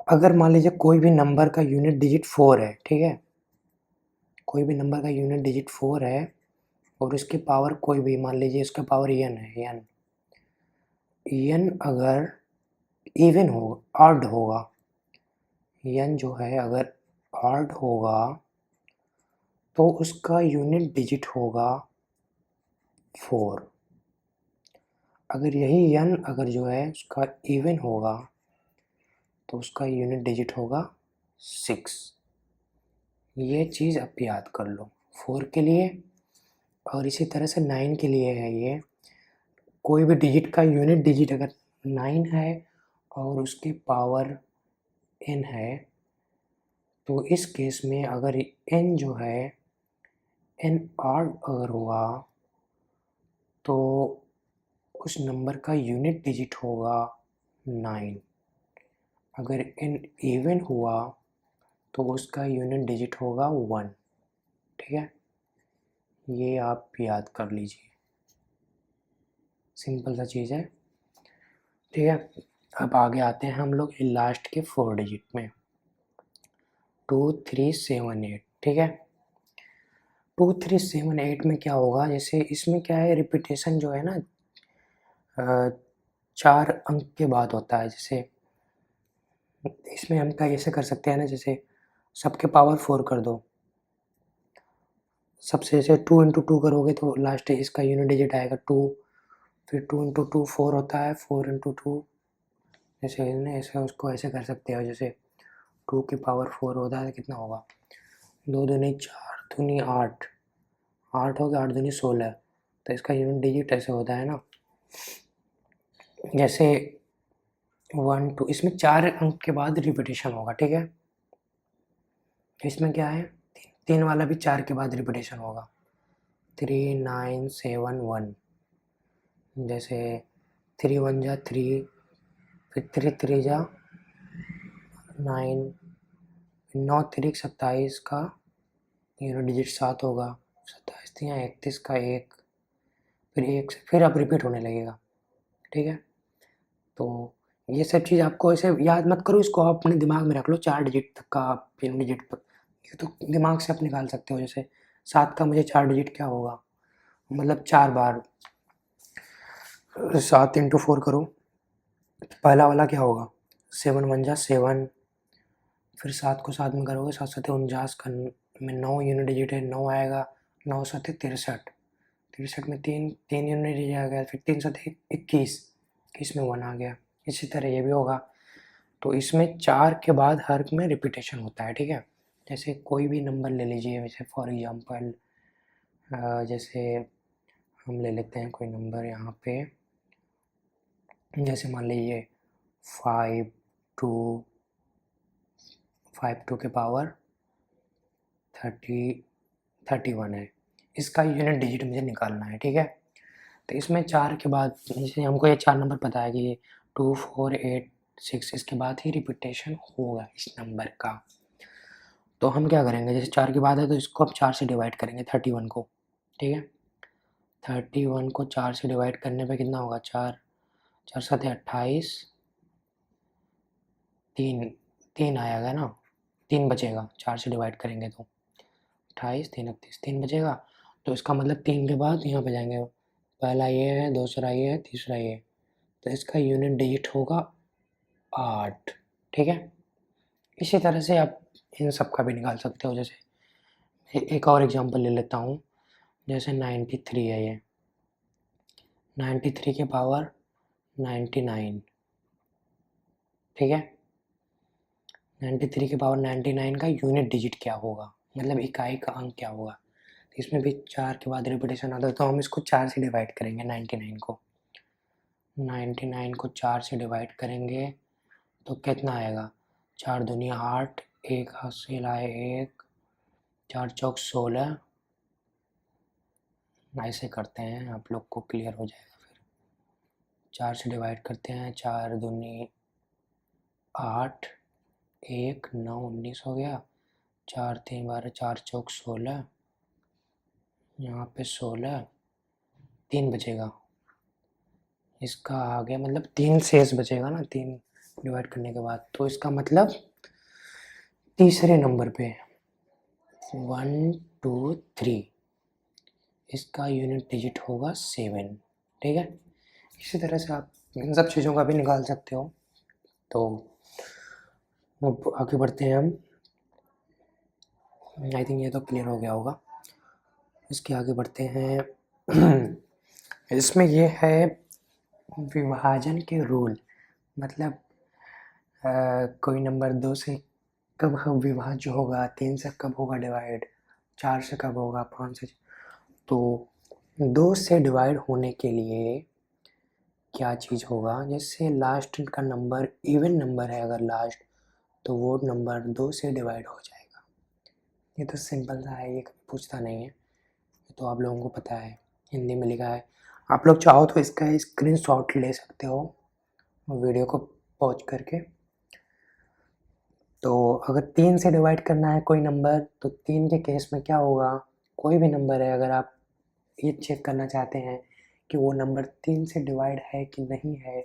अगर मान लीजिए कोई भी नंबर का यूनिट डिजिट 4 है, ठीक है, कोई भी नंबर का यूनिट डिजिट 4 है और इसकी पावर कोई भी, मान लीजिए इसका पावर n है, n अगर इवन हो ऑड होगा, n जो है अगर ऑड होगा तो उसका यूनिट डिजिट होगा 4, अगर यही n अगर जो है उसका इवन होगा तो उसका यूनिट डिजिट होगा 6। ये चीज़ आप याद कर लो 4 के लिए, और इसी तरह से 9 के लिए है ये, कोई भी डिजिट का यूनिट डिजिट अगर 9 है और उसकी पावर n है, तो इस केस में अगर n जो है n ऑड अगर हुआ तो उस नंबर का यूनिट डिजिट होगा 9, अगर n इवन हुआ तो उसका यूनिट डिजिट होगा 1, ठीक है। ये आप याद कर लीजिए, सिंपल सा चीज़ है, ठीक है। अब आगे आते हैं हम लोग लास्ट के 4 डिजिट में 2 3 7 8, ठीक है। 2 3 7 8 में क्या होगा, जैसे इसमें क्या है रिपीटेशन जो है ना 4 अंक के बाद होता है, जैसे इसमें हम क्या ऐसे कर सकते हैं ना, जैसे सबके पावर 4 कर दो, सबसे जैसे 2 इंटू 2 करोगे तो लास्ट इसका यूनिट डिजिट आएगा 2, फिर 2 इंटू 2 4 होता है, 4 इंटू 2 जैसे ना ऐसे उसको ऐसे कर सकते हो, जैसे 2 की पावर 4 होता है तो कितना होगा 2 दूनी 4 दूनी 8, 8 हो गया 8 दूनी 16, तो इसका यूनिट डिजिट ऐसे होता है ना, जैसे 1 2, इसमें 4 अंक के बाद रिपीटेशन होगा, ठीक है। इसमें क्या है 3 वाला भी 4 के बाद रिपीटेशन होगा 3 9 7 1, जैसे 3 1 जा 3, फिर 3 3 जा 9, 9 तिरिक 27 का यूनिट डिजिट 7 होगा, 27 तिया 31 का 1, फिर 1 से फिर अब रिपीट होने लगेगा, ठीक है। तो ये सब चीज़ आपको ऐसे याद मत करो, इसको आप अपने दिमाग में रख लो, 4 डिजिट तक का आप यूनिट डिजिट पर ये तो दिमाग से आप निकाल सकते हो। जैसे 7 का मुझे 4 डिजिट क्या होगा, मतलब 4 बार 7 इंटू 4 करो, पहला वाला क्या होगा 7 1 जा 7, फिर 7 को 7 में करोगे 7 7 49 का में 9 यूनिट डिजिट है, 9 आएगा, 9 7 63, 63 में 3 यूनिट डिजिट आ गया, फिर 3 7 21, 21 में 1 आ गया। इसी तरह ये भी होगा। तो इसमें 4 के बाद हर में रिपीटेशन होता है, ठीक है। जैसे कोई भी नंबर ले लीजिए, वैसे फॉर एग्जांपल जैसे हम ले लेते हैं कोई नंबर यहाँ पे, जैसे मान लीजिए 5 2 के पावर 31 है, इसका यूनिट डिजिट मुझे निकालना है, ठीक है। तो इसमें 4 के बाद जैसे हमको ये 4 नंबर पता है कि 2 4 8 6, इसके बाद ही रिपीटेशन होगा इस नंबर का। तो हम क्या करेंगे, जैसे 4 के बाद है तो इसको अब 4 से डिवाइड करेंगे 31 को, ठीक है। 31 को 4 से डिवाइड करने पे कितना होगा, 4 4 7 28, 3 आएगा ना, 3 बचेगा 4 से डिवाइड करेंगे तो 28 3 31 3 बचेगा। तो इसका मतलब 3 के बाद यहाँ पे जाएंगे, पहला ये है, दूसरा ये है, तीसरा ये, तो इसका यूनिट डिजिट होगा 8, ठीक है। इसी तरह से आप इन सब का भी निकाल सकते हो। जैसे एक और एग्जांपल ले लेता हूँ, जैसे 93 है ये, 93 के पावर 99, ठीक है। 93 के पावर 99 का यूनिट डिजिट क्या होगा, मतलब इकाई का अंक क्या होगा। तो इसमें भी 4 के बाद रिपीटेशन आता है, तो हम इसको 4 से डिवाइड करेंगे 99 को, 99 को 4 से डिवाइड करेंगे तो कितना आएगा, 4 दूनी 8, 1 हासिल आए 1, 4 चौक 16, ऐसे करते हैं, आप लोग को क्लियर हो जाएगा। फिर 4 से डिवाइड करते हैं, 4 दूनी 8, 1 9 19 हो गया, 4 3 12, 4 चौक 16, यहाँ पे 16, 3 बचेगा, इसका आ गया, मतलब 3 शेष बचेगा ना 3 डिवाइड करने के बाद। तो इसका मतलब तीसरे नंबर पे 1 2 3, इसका यूनिट डिजिट होगा 7, ठीक है। इसी तरह से आप इन सब चीज़ों का भी निकाल सकते हो। तो अब आगे बढ़ते हैं हम, आई थिंक ये तो क्लियर हो गया होगा। इसके आगे बढ़ते हैं इसमें ये है विभाजन के रूल, मतलब कोई नंबर 2 से कब विभाज्य होगा, 3 से कब होगा डिवाइड, 4 से कब होगा, 5 से। तो 2 से डिवाइड होने के लिए क्या चीज़ होगा, जैसे लास्ट का नंबर इवन नंबर है अगर लास्ट, तो वो नंबर 2 से डिवाइड हो जाएगा। ये तो सिंपल सा है, ये कभी पूछता नहीं है, तो आप लोगों को पता है, हिंदी में लिखा है। आप लोग चाहो तो इसका स्क्रीनशॉट ले सकते हो वीडियो को पॉज करके। तो अगर 3 से डिवाइड करना है कोई नंबर, तो 3 के केस में क्या होगा, कोई भी नंबर है, अगर आप ये चेक करना चाहते हैं कि वो नंबर 3 से डिवाइड है कि नहीं है,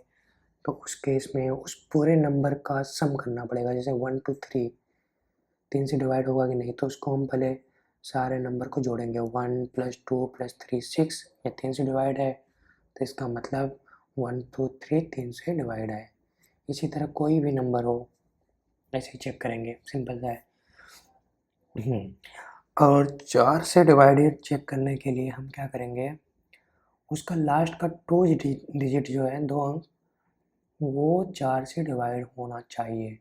तो उस केस में उस पूरे नंबर का सम करना पड़ेगा। जैसे 1 2 3 3 से डिवाइड होगा कि नहीं, तो उसको हम पहले सारे नंबर को जोड़ेंगे, 1 + 2 + 3 6, ये 3 से डिवाइड है, तो इसका मतलब 1 2 3 3 से डिवाइड है। इसी तरह कोई भी नंबर हो ऐसे ही चेक करेंगे, सिंपल सा है। और 4 से डिवाइडेड चेक करने के लिए हम क्या करेंगे, उसका लास्ट का 2 डिजिट जो है, 2 अंक, वो 4 से डिवाइड होना चाहिए।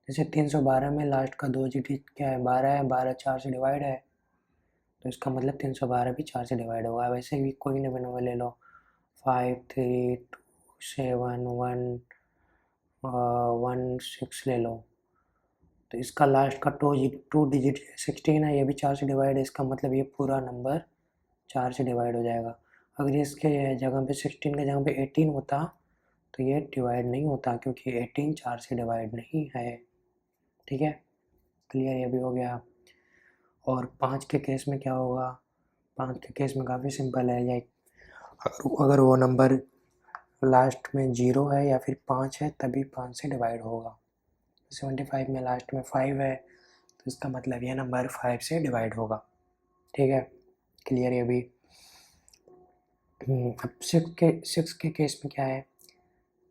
जैसे 312 में लास्ट का 2 डिजिट क्या है, 12 है, 12 4 से डिवाइड है, तो इसका मतलब 312 भी 4 से डिवाइड होगा। वैसे भी कोई ना भी नंबर ले लो, 5 3 2 7 1 1 6 ले लो, तो इसका लास्ट का 2 डिजिट 16 है, ये भी 4 से डिवाइड है, इसका मतलब ये पूरा नंबर 4 से डिवाइड हो जाएगा। अगर इसके जगह पे 16 के जगह पे 18 होता तो ये डिवाइड नहीं होता, क्योंकि 18 4 से डिवाइड नहीं है। ठीक है, क्लियर, ये भी हो गया। और 5 के केस में क्या होगा? 5 के केस में काफ़ी सिंपल है, लाइक अगर वो नंबर लास्ट में 0 है या फिर 5 है तभी 5 से डिवाइड होगा। 75 में लास्ट में 5 है तो इसका मतलब ये नंबर 5 से डिवाइड होगा। ठीक है, क्लियर ये भी। अब 6 के केस में क्या है?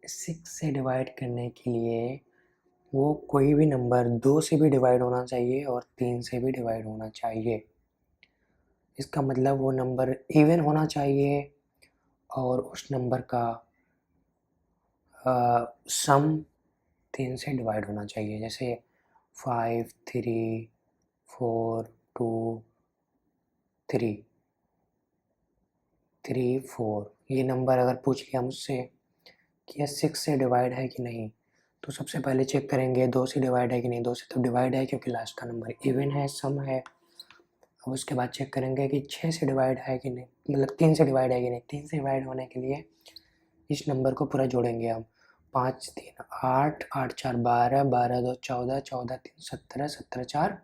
6 से डिवाइड करने के लिए वो कोई भी नंबर 2 से भी डिवाइड होना चाहिए और 3 से भी डिवाइड होना चाहिए। इसका मतलब वो नंबर इवन होना चाहिए और उस नंबर का सम 3 से डिवाइड होना चाहिए। जैसे 5, 3, 4, 2, 3, 3, 4, ये नंबर अगर पूछ लिया मुझसे कि ये 6 से डिवाइड है कि नहीं, तो सबसे पहले चेक करेंगे 2 से डिवाइड है कि नहीं। 2 से तो डिवाइड है क्योंकि लास्ट का नंबर इवन है, सम है। अब उसके बाद चेक करेंगे कि 6 से डिवाइड है कि नहीं, मतलब 3 से डिवाइड है कि नहीं। 3 से डिवाइड होने के लिए इस नंबर को पूरा जोड़ेंगे हम। 5, 3, 8, 8, 4, 12, 12, 2, 14, 14, 3, 17, 17, 4,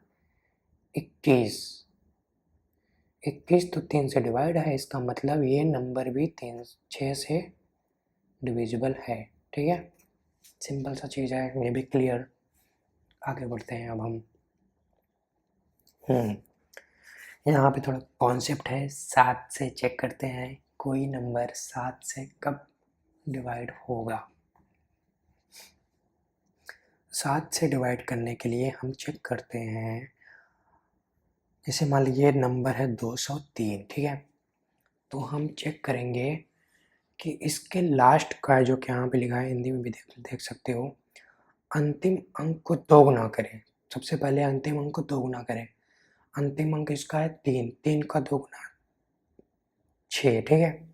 21, 21 तो 3 से डिवाइड है। इसका मतलब ये नंबर भी 6 से डिविजिबल है। ठीक है, सिंपल सा चीज़ है, ये भी क्लियर। आगे बढ़ते हैं अब हम। यहाँ पे थोड़ा कॉन्सेप्ट है, 7 से चेक करते हैं कोई नंबर 7 से कब डिवाइड होगा। 7 से डिवाइड करने के लिए हम चेक करते हैं, जैसे मान लीजिए नंबर है 203, ठीक है। तो हम चेक करेंगे कि इसके लास्ट का जो कि यहाँ पे लिखा है, हिंदी में भी देख सकते हो, अंतिम अंक को दोगुना करें। सबसे पहले अंतिम अंक को दोगुना करें। अंतिम अंक इसका है 3, 3 का दोगुना 6, ठीक है।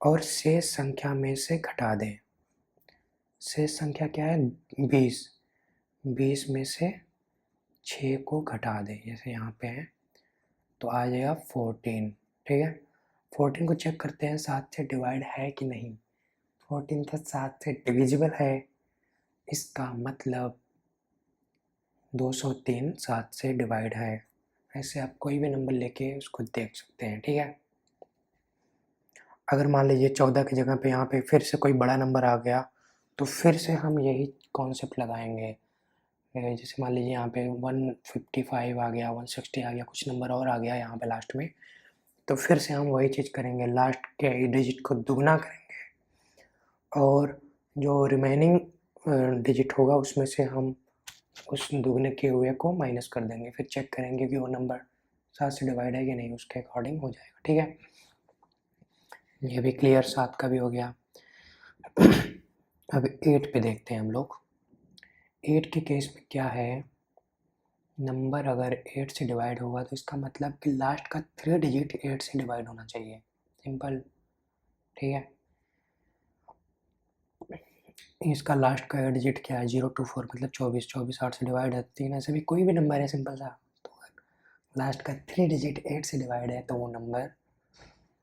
और शेष संख्या में से घटा दें। शेष संख्या क्या है? 20, 20 में से 6 को घटा दें, जैसे यहाँ पे है तो आ जाएगा 14, ठीक है। 14 को चेक करते हैं 7 से डिवाइड है कि नहीं। 14 तो 7 से डिविजिबल है, इसका मतलब 203 7 से डिवाइड है। ऐसे आप कोई भी नंबर लेके उसको देख सकते हैं, ठीक है। अगर मान लीजिए 14 की जगह पे यहाँ पे फिर से कोई बड़ा नंबर आ गया तो फिर से हम यही कॉन्सेप्ट लगाएंगे। जैसे मान लीजिए यहाँ पे 155 आ गया, 160 आ गया, कुछ नंबर और आ गया यहाँ पे लास्ट में, तो फिर से हम वही चीज़ करेंगे, लास्ट के डिजिट को दुगना करेंगे और जो रिमेनिंग डिजिट होगा उसमें से हम उस दुगने किए हुए को माइनस कर देंगे। फिर चेक करेंगे कि वो नंबर 7 से डिवाइड है कि नहीं, उसके अकॉर्डिंग हो जाएगा, ठीक है। ये भी क्लियर, 7 का भी हो गया। अब 8 पे देखते हैं हम लोग। 8 के केस में क्या है, नंबर अगर 8 से डिवाइड होगा तो इसका मतलब कि लास्ट का 3 डिजिट 8 से डिवाइड होना चाहिए, सिंपल, ठीक है। इसका लास्ट का डिजिट क्या है? 024, मतलब 24, 24 8 से डिवाइड है 3, ऐसे भी कोई भी नंबर है सिंपल सा। तो लास्ट का 3 डिजिट 8 से डिवाइड है तो वो नंबर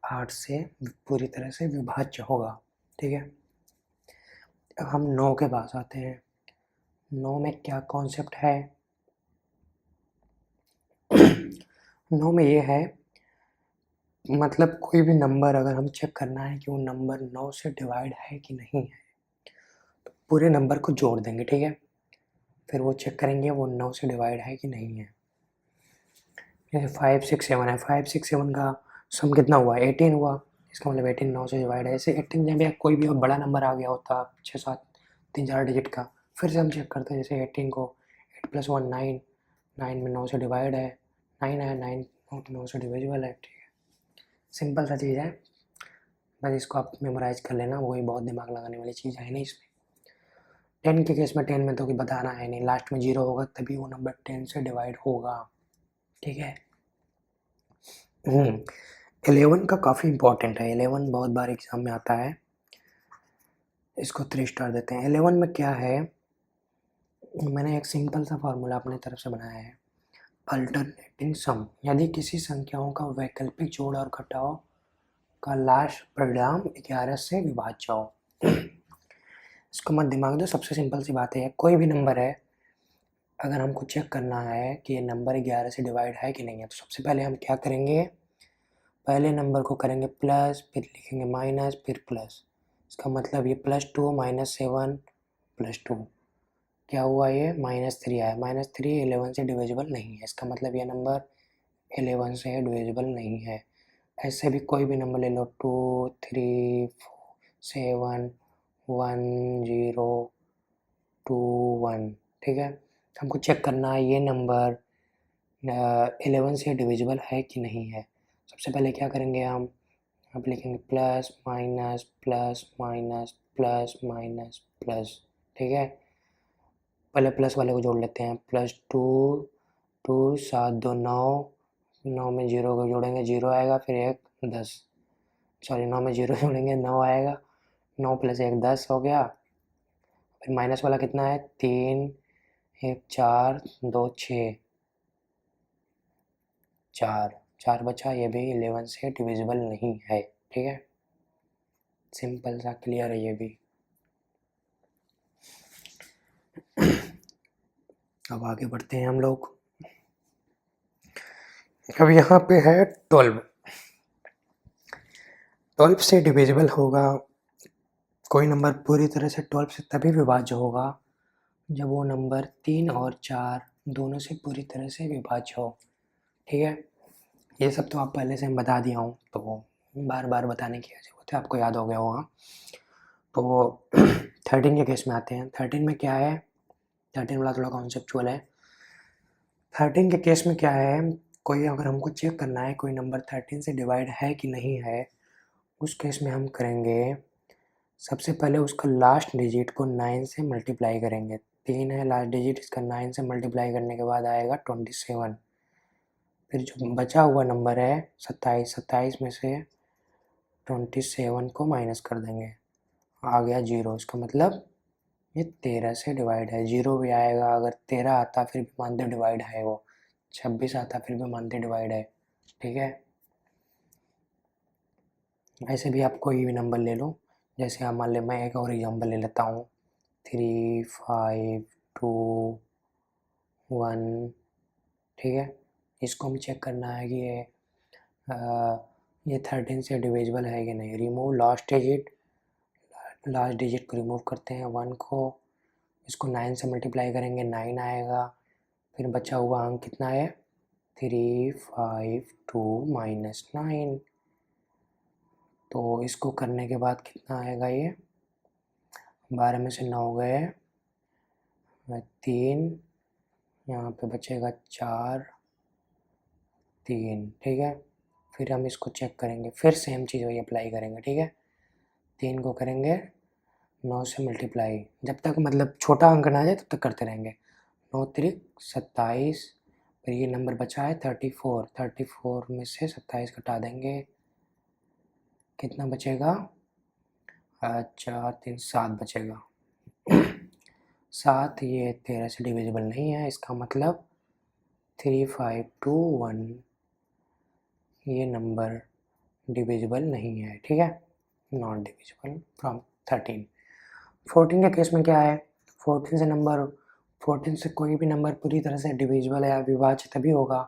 8 से पूरी तरह से विभाज्य होगा, ठीक है। अब हम 9 के पास आते हैं। 9 में क्या कॉन्सेप्ट है? 9 में ये है, मतलब कोई भी नंबर अगर हम चेक करना है कि वो नंबर 9 से डिवाइड है कि नहीं है, तो पूरे नंबर को जोड़ देंगे, ठीक है। फिर वो चेक करेंगे वो 9 से डिवाइड है कि नहीं है। जैसे 5, 6, 7 है, 5, 6, 7 का सम कितना हुआ? 18 हुआ। इसका मतलब 18 9 से डिवाइड है। ऐसे 18 में भी कोई भी और बड़ा नंबर आ गया होता 6, 7, 3, 4 डिजिट का, फिर से हम चेक करते हैं। जैसे 18 को 8 + 1 9, 9 में 9 से डिवाइड है, 9 है, 9 9 से डिविजिबल है, ठीक है। सिंपल सा चीज़ है, बस इसको आप मेमोराइज कर लेना, वही बहुत दिमाग लगाने वाली चीज़ है नहीं इसमें। 10 के केस में 10 में तो कि बताना है नहीं, लास्ट में 0 होगा तभी वो नंबर 10 से डिवाइड होगा, ठीक है। 11 का काफ़ी इंपॉर्टेंट है। 11 बहुत बार एग्जाम में आता है, इसको 3 स्टार देते हैं। 11 में क्या है, मैंने एक सिंपल सा फार्मूला अपने तरफ से बनाया है, अल्टरनेटिंग सम। यदि किसी संख्याओं का वैकल्पिक जोड़ और घटाव का लास्ट परिणाम 11 से विभाज्य हो। इसको मत दिमाग दो, सबसे सिंपल सी बात है, कोई भी नंबर है अगर हमको चेक करना है कि ये नंबर 11 से डिवाइड है कि नहीं है, तो सबसे पहले हम क्या करेंगे, पहले नंबर को करेंगे प्लस, फिर लिखेंगे माइनस, फिर प्लस। इसका मतलब ये +2 -7 +2 क्या हुआ, ये -3 आया। -3 11 से डिविजिबल नहीं है, इसका मतलब ये नंबर 11 से डिविजिबल नहीं है। ऐसे भी कोई भी नंबर ले लो, 2 3 4 7 1 0 2 1, ठीक है। हमको चेक करना है ये नंबर 11 से डिविजिबल है कि नहीं है। सबसे पहले क्या करेंगे, हम यहाँ पे लिखेंगे plus minus plus minus plus minus plus, ठीक है। पहले प्लस वाले को जोड़ लेते हैं, +2 2 7 2 9, 9 में 0 को जोड़ेंगे 0 आएगा, फिर 1 10, सॉरी 9 में 0 जोड़ेंगे 9 आएगा, 9 + 1 10 हो गया। फिर माइनस वाला कितना है, 3 1 4 2 6 4 बचा, ये भी 11 से डिविजिबल नहीं है, ठीक है। सिंपल सा क्लियर है ये भी। अब आगे बढ़ते हैं हम लोग। अब यहाँ पे है 12 से डिविजिबल होगा कोई नंबर पूरी तरह से 12 से तभी विभाज्य होगा जब वो नंबर 3 और 4 दोनों से पूरी तरह से विभाज्य हो, ठीक है। ये सब तो आप पहले से मैं बता दिया हूँ, तो बार बार बताने की ज़रूरत है, आपको याद हो गया होगा। तो 13 के केस में आते हैं। 13 में क्या है, 13 वाला थोड़ा कॉन्सेप्चुअल है। 13 के केस में क्या है, कोई अगर हमको चेक करना है कोई नंबर 13 से डिवाइड है कि नहीं है, उस केस में हम करेंगे, सबसे पहले उसका लास्ट डिजिट को 9 से मल्टीप्लाई करेंगे। 3 है लास्ट डिजिट, इसका 9 से मल्टीप्लाई करने के बाद आएगा 27। फिर जो बचा हुआ नंबर है 27, 27 में से 27 को माइनस कर देंगे, आ गया 0। इसका मतलब ये 13 से डिवाइड है। 0 भी आएगा, अगर 13 आता फिर भी मानते डिवाइड है, वो 26 आता फिर भी मानते डिवाइड है, ठीक है। ऐसे भी आप कोई भी नंबर ले लो, जैसे आप मान ले, मैं एक और एग्जांपल ले लेता हूँ, 3 5 2 1, ठीक है। इसको हमें चेक करना है कि ये 13 से डिविजिबल है कि नहीं। Remove last digit, last digit को रिमूव करते हैं 1 को, इसको 9 से मल्टीप्लाई करेंगे 9 आएगा, फिर बचा हुआ अंक कितना है 3 5 2 -9। तो इसको करने के बाद कितना आएगा, ये 12 में से 9 गए 3, यहाँ पे बचेगा 4 3, ठीक है। फिर हम इसको चेक करेंगे, फिर सेम चीज़ वही अप्लाई करेंगे, ठीक है। 3 को करेंगे 9 से मल्टीप्लाई, जब तक मतलब छोटा अंक ना आ जाए तब तक करते रहेंगे। 9 त्रिक 27, फिर ये नंबर बचा है 34, 34 में से 27 घटा देंगे, कितना बचेगा 4 3 7 बचेगा। 7 ये 13 से डिविजिबल नहीं है, इसका मतलब 3 5 2 1 ये नंबर डिविजिबल नहीं है, ठीक है, नॉट डिविजिबल फ्रॉम 13। 14 के केस में क्या है, 14 से कोई भी नंबर पूरी तरह से डिविजिबल या विभाज्य तभी होगा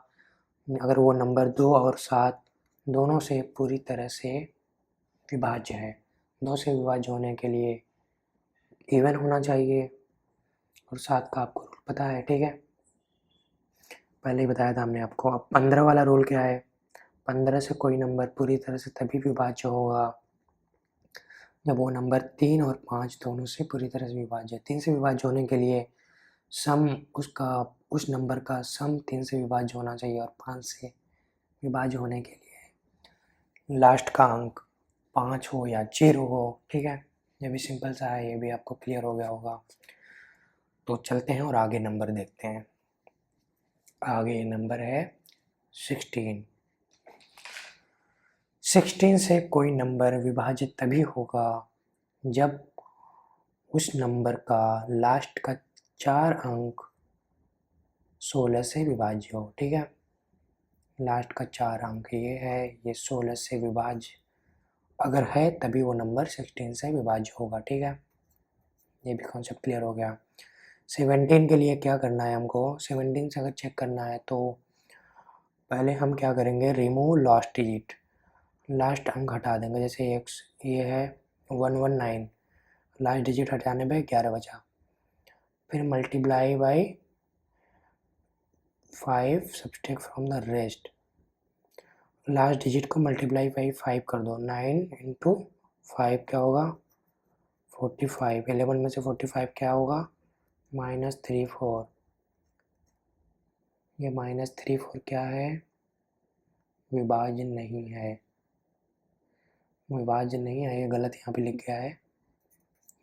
अगर वो नंबर 2 और 7 दोनों से पूरी तरह से विभाज्य है। 2 से विभाज्य होने के लिए इवन होना चाहिए, और 7 का आपको रूल पता है, ठीक है, पहले ही बताया था हमने आपको। अब 15 वाला रूल क्या है, 15 से कोई नंबर पूरी तरह से तभी विभाज्य होगा जब वो नंबर 3 और 5 दोनों से पूरी तरह से विभाज्य है। 3 से विभाज्य होने के लिए सम उसका, उस नंबर का सम 3 से विभाज्य होना चाहिए, और 5 से विभाज्य होने के लिए लास्ट का अंक 5 हो या 0 हो, ठीक है। ये भी सिंपल सा है, ये भी आपको क्लियर हो गया होगा। तो चलते हैं और आगे नंबर देखते हैं। आगे नंबर है 16। 16 से कोई नंबर विभाजित तभी होगा जब उस नंबर का लास्ट का 4 अंक 16 से विभाज्य हो, ठीक है। लास्ट का 4 अंक ये है, ये 16 से विभाज्य अगर है तभी वो नंबर 16 से विभाज्य होगा, ठीक है। ये भी कॉन्सेप्ट क्लियर हो गया। 17 के लिए क्या करना है हमको, 17 से अगर चेक करना है तो पहले हम क्या करेंगे, रिमूव लास्ट डिजिट, लास्ट अंक हटा देंगे। जैसे एक्स ये है 119, लास्ट डिजिट हटाने पे 11 बचा। फिर multiply by 5 subtract from the rest, last digit को मल्टीप्लाई बाई 5 कर दो। 9 इंटू 5 क्या होगा 45, 11 में से 45 क्या होगा -34। ये -34 क्या है, विभाज्य नहीं है, विभाज्य नहीं है, ये गलत यहाँ पे लिख गया है,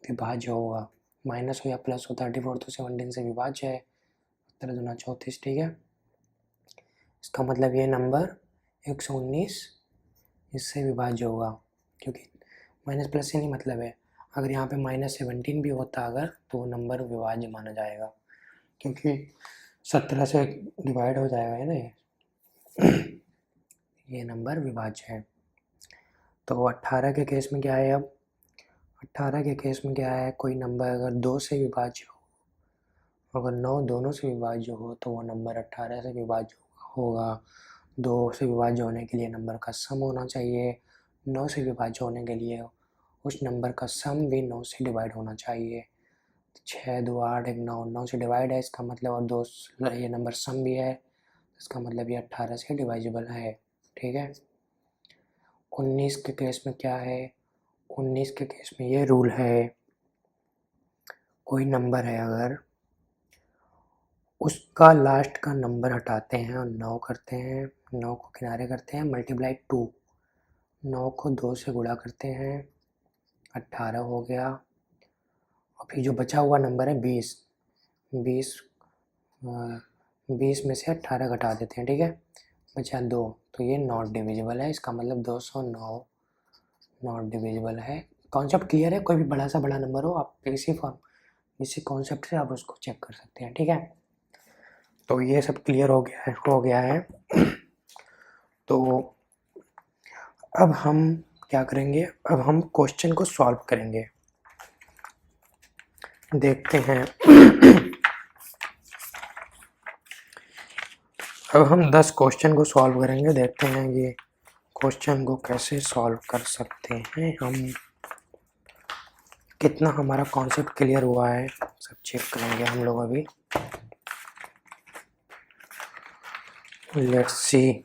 विभाज्य होगा। माइनस हो या प्लस हो 34 तो 17 से विभाज्य है, 17×34, ठीक है। इसका मतलब ये नंबर 119 इससे विभाज्य होगा, क्योंकि माइनस प्लस से नहीं मतलब है। अगर यहाँ पे -17 भी होता अगर तो नंबर विभाज्य माना जाएगा, क्योंकि 17 से डिवाइड हो जाएगा है ना ये नंबर विभाज्य है। तो 18 के केस में क्या है, अब 18 के केस में क्या है, कोई नंबर अगर 2 से विभाज्य हो, अगर 9 दोनों से विभाज्य हो तो वो नंबर 18 से विभाज्य होगा। 2 से विभाज्य होने के लिए नंबर का सम होना चाहिए, 9 से विभाज्य होने के लिए उस नंबर का सम भी 9 से डिवाइड होना चाहिए। 6 2 8 1 9, 9 से डिवाइड है इसका मतलब, और 2 ये नंबर सम भी है, इसका मतलब ये 18 से डिवाइजिबल है, ठीक है। 19 के केस में क्या है, 19 के केस में ये रूल है, कोई नंबर है अगर उसका लास्ट का नंबर हटाते हैं और 9 करते हैं, 9 को किनारे करते हैं, मल्टीप्लाई 2, 9 को 2 से गुणा करते हैं, 18 हो गया। और फिर जो बचा हुआ नंबर है 20, 20 में से 18 घटा देते हैं, ठीक है, बचा 2, तो ये नॉट डिविजिबल है। इसका मतलब 209 नॉट डिविजिबल है। कॉन्सेप्ट क्लियर है, कोई भी बड़ा सा बड़ा नंबर हो आप इसी कॉन्सेप्ट से आप उसको चेक कर सकते हैं, ठीक है। तो ये सब क्लियर हो गया है। तो अब हम क्या करेंगे, अब हम क्वेश्चन को सॉल्व करेंगे, देखते हैं। अब हम 10 क्वेश्चन को सॉल्व करेंगे, देखते हैं ये क्वेश्चन को कैसे सॉल्व कर सकते हैं हम, कितना हमारा कॉन्सेप्ट क्लियर हुआ है सब चेक करेंगे हम लोग अभी। लेट्स सी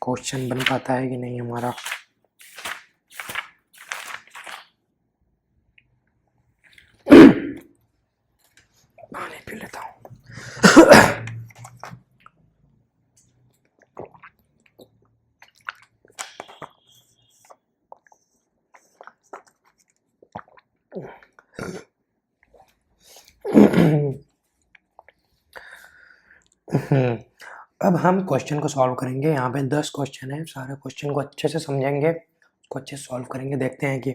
क्वेश्चन बन पाता है कि नहीं हमारा। पानी पी लेता हूँ। अब हम क्वेश्चन को सॉल्व करेंगे। यहाँ पे 10 क्वेश्चन है, सारे क्वेश्चन को अच्छे से समझेंगे, को अच्छे से सॉल्व करेंगे। देखते हैं कि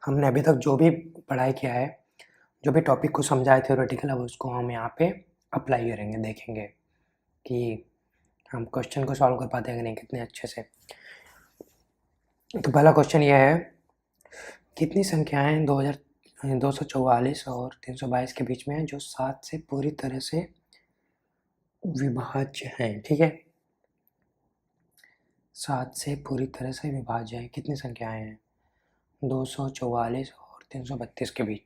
हमने अभी तक जो भी पढ़ाई किया है, जो भी टॉपिक को समझा है थ्योरेटिकल, अब उसको हम यहाँ पे अप्लाई करेंगे, देखेंगे कि हम क्वेश्चन को सॉल्व कर पाते हैं कि नहीं, कितने अच्छे से। तो पहला क्वेश्चन ये है, कितनी संख्याएं 244 और 322 के बीच में है जो 7 से पूरी तरह से विभाज्य हैं, ठीक है। 7 से पूरी तरह से विभाज्य है, कितनी संख्याएं हैं 244 और 332 के बीच।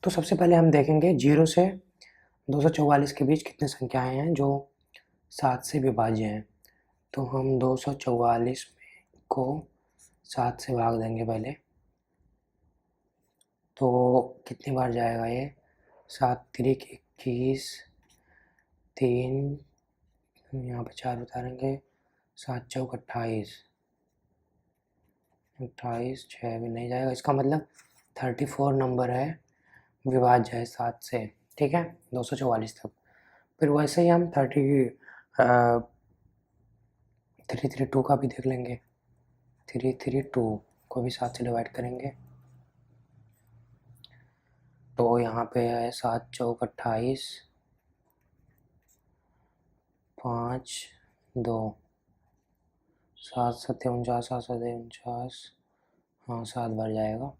तो सबसे पहले हम देखेंगे 0 से 244 के बीच कितनी संख्याएं हैं जो 7 से विभाज्य हैं। तो हम 244 को 7 से भाग देंगे पहले, तो कितनी बार जाएगा ये, 7 3 21, 3 यहाँ पे 4 उतारेंगे, 7 चौक 28, 6 भी नहीं जाएगा, इसका मतलब 34 नंबर है, विभाज्य है 7 से, ठीक है, 244 तक। फिर वैसे ही हम 332 का भी देख लेंगे, 332 को भी 7 से डिवाइड करेंगे, तो यहाँ पे है 7 चौक 28, 5 2, 7 7 49, 7 7 49, हाँ 7 बार जाएगा,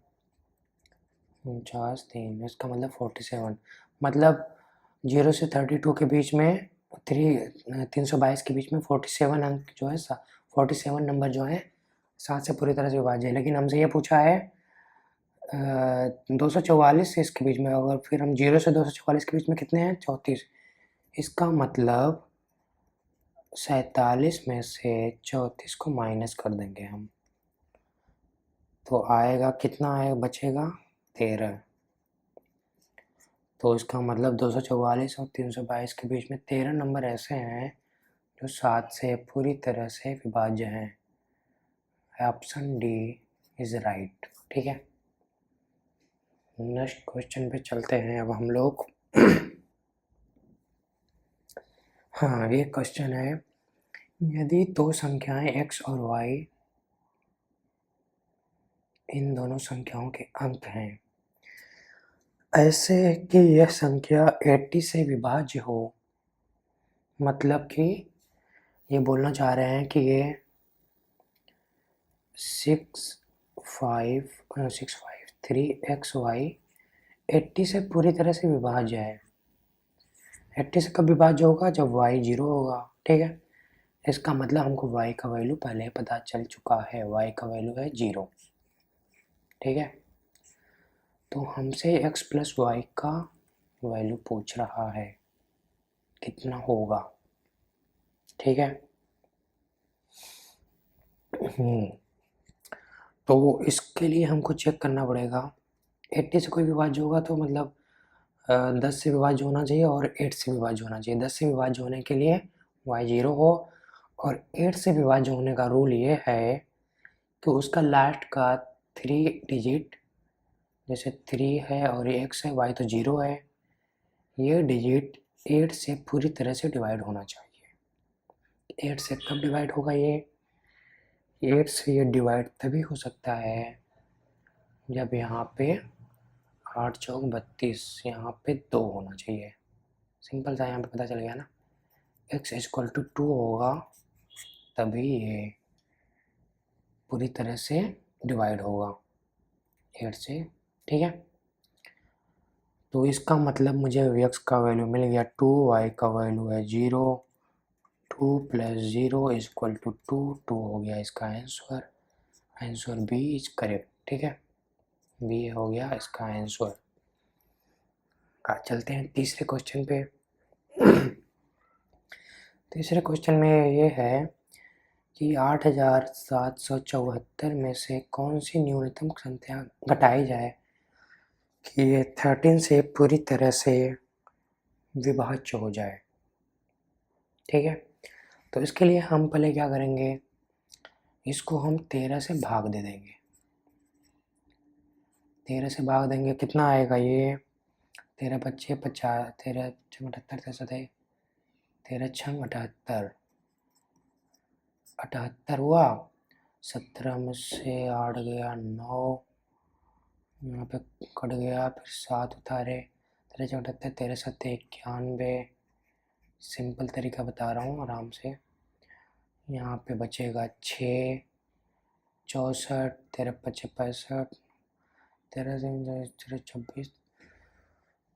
49 3, इसका मतलब 47, मतलब 0 से 32 के बीच में 322 के बीच में 47 अंक जो है 47 नंबर जो है 7 से पूरी तरह से विभाज्य है। लेकिन हमसे ये पूछा है 244 से इसके बीच में, अगर फिर हम 0 से 244 के बीच में कितने हैं 34, इसका मतलब 47 में से 34 को माइनस कर देंगे हम, तो आएगा कितना आएगा, बचेगा 13। तो इसका मतलब 244 और 322 के बीच में 13 नंबर ऐसे हैं जो 7 से पूरी तरह से विभाज्य हैं। Option D is right. ठीक है, नेक्स्ट क्वेश्चन पे चलते हैं अब हम लोग। हाँ, ये क्वेश्चन है, यदि दो संख्याएं x और y इन दोनों संख्याओं के अंक हैं, ऐसे कि यह संख्या 80 से विभाज्य हो, मतलब कि ये बोलना चाह रहे हैं कि ये 653xy 80 से पूरी तरह से विभाज्य है। 80 से कब विभाज्य होगा, जब y 0 होगा। ठीक है, इसका मतलब हमको y का वैल्यू पहले पता चल चुका है, y का वैल्यू है 0। ठीक है, तो हमसे x प्लस वाई का वैल्यू पूछ रहा है, कितना होगा। ठीक है, तो इसके लिए हमको चेक करना पड़ेगा। 80 से कोई विभाज्य होगा तो मतलब 10 से विभाज्य होना चाहिए और 8 से विभाज्य होना चाहिए। 10 से विभाज्य होने के लिए y 0 हो, और 8 से विभाज्य होने का रूल ये है कि उसका लास्ट का 3 डिजिट, जैसे 3 है और ये x है, y तो 0 है, ये डिजिट 8 से पूरी तरह से डिवाइड होना चाहिए। 8 से कब डिवाइड होगा, ये 8 से ये डिवाइड तभी हो सकता है जब यहाँ पे 8 चौक 32, यहाँ पे 2 होना चाहिए। सिंपल सा यहाँ पे पता चल गया ना, x इक्वल टू 2 होगा तभी ये पूरी तरह से डिवाइड होगा 8 से। ठीक है, तो इसका मतलब मुझे x का वैल्यू मिल गया 2, y का वैल्यू है 0, 2 प्लस 0 इज इक्वल टू 2, 2 हो गया इसका answer. Answer B is correct. ठीक है, बी हो गया इसका आंसर। चलते हैं तीसरे क्वेश्चन पे। तीसरे क्वेश्चन में ये है कि 8774 में से कौन सी न्यूनतम संख्या घटाई जाए कि ये 13 से पूरी तरह से विभाज्य हो जाए। ठीक है, तो इसके लिए हम पहले क्या करेंगे, इसको हम 13 से भाग दे देंगे। 13 से भाग देंगे, कितना आएगा ये, 13 पच्चे 50, 13 छः 78, 13 छः 78, 78 हुआ। 17 में से 8 गया 9, यहाँ पे कट गया, फिर 7 उतारे, 13 छः 78, 13 7 91। सिंपल तरीका बता रहा हूँ आराम से। यहाँ पे बचेगा 6, 64, 13 पच्चे 65, 13 से 26,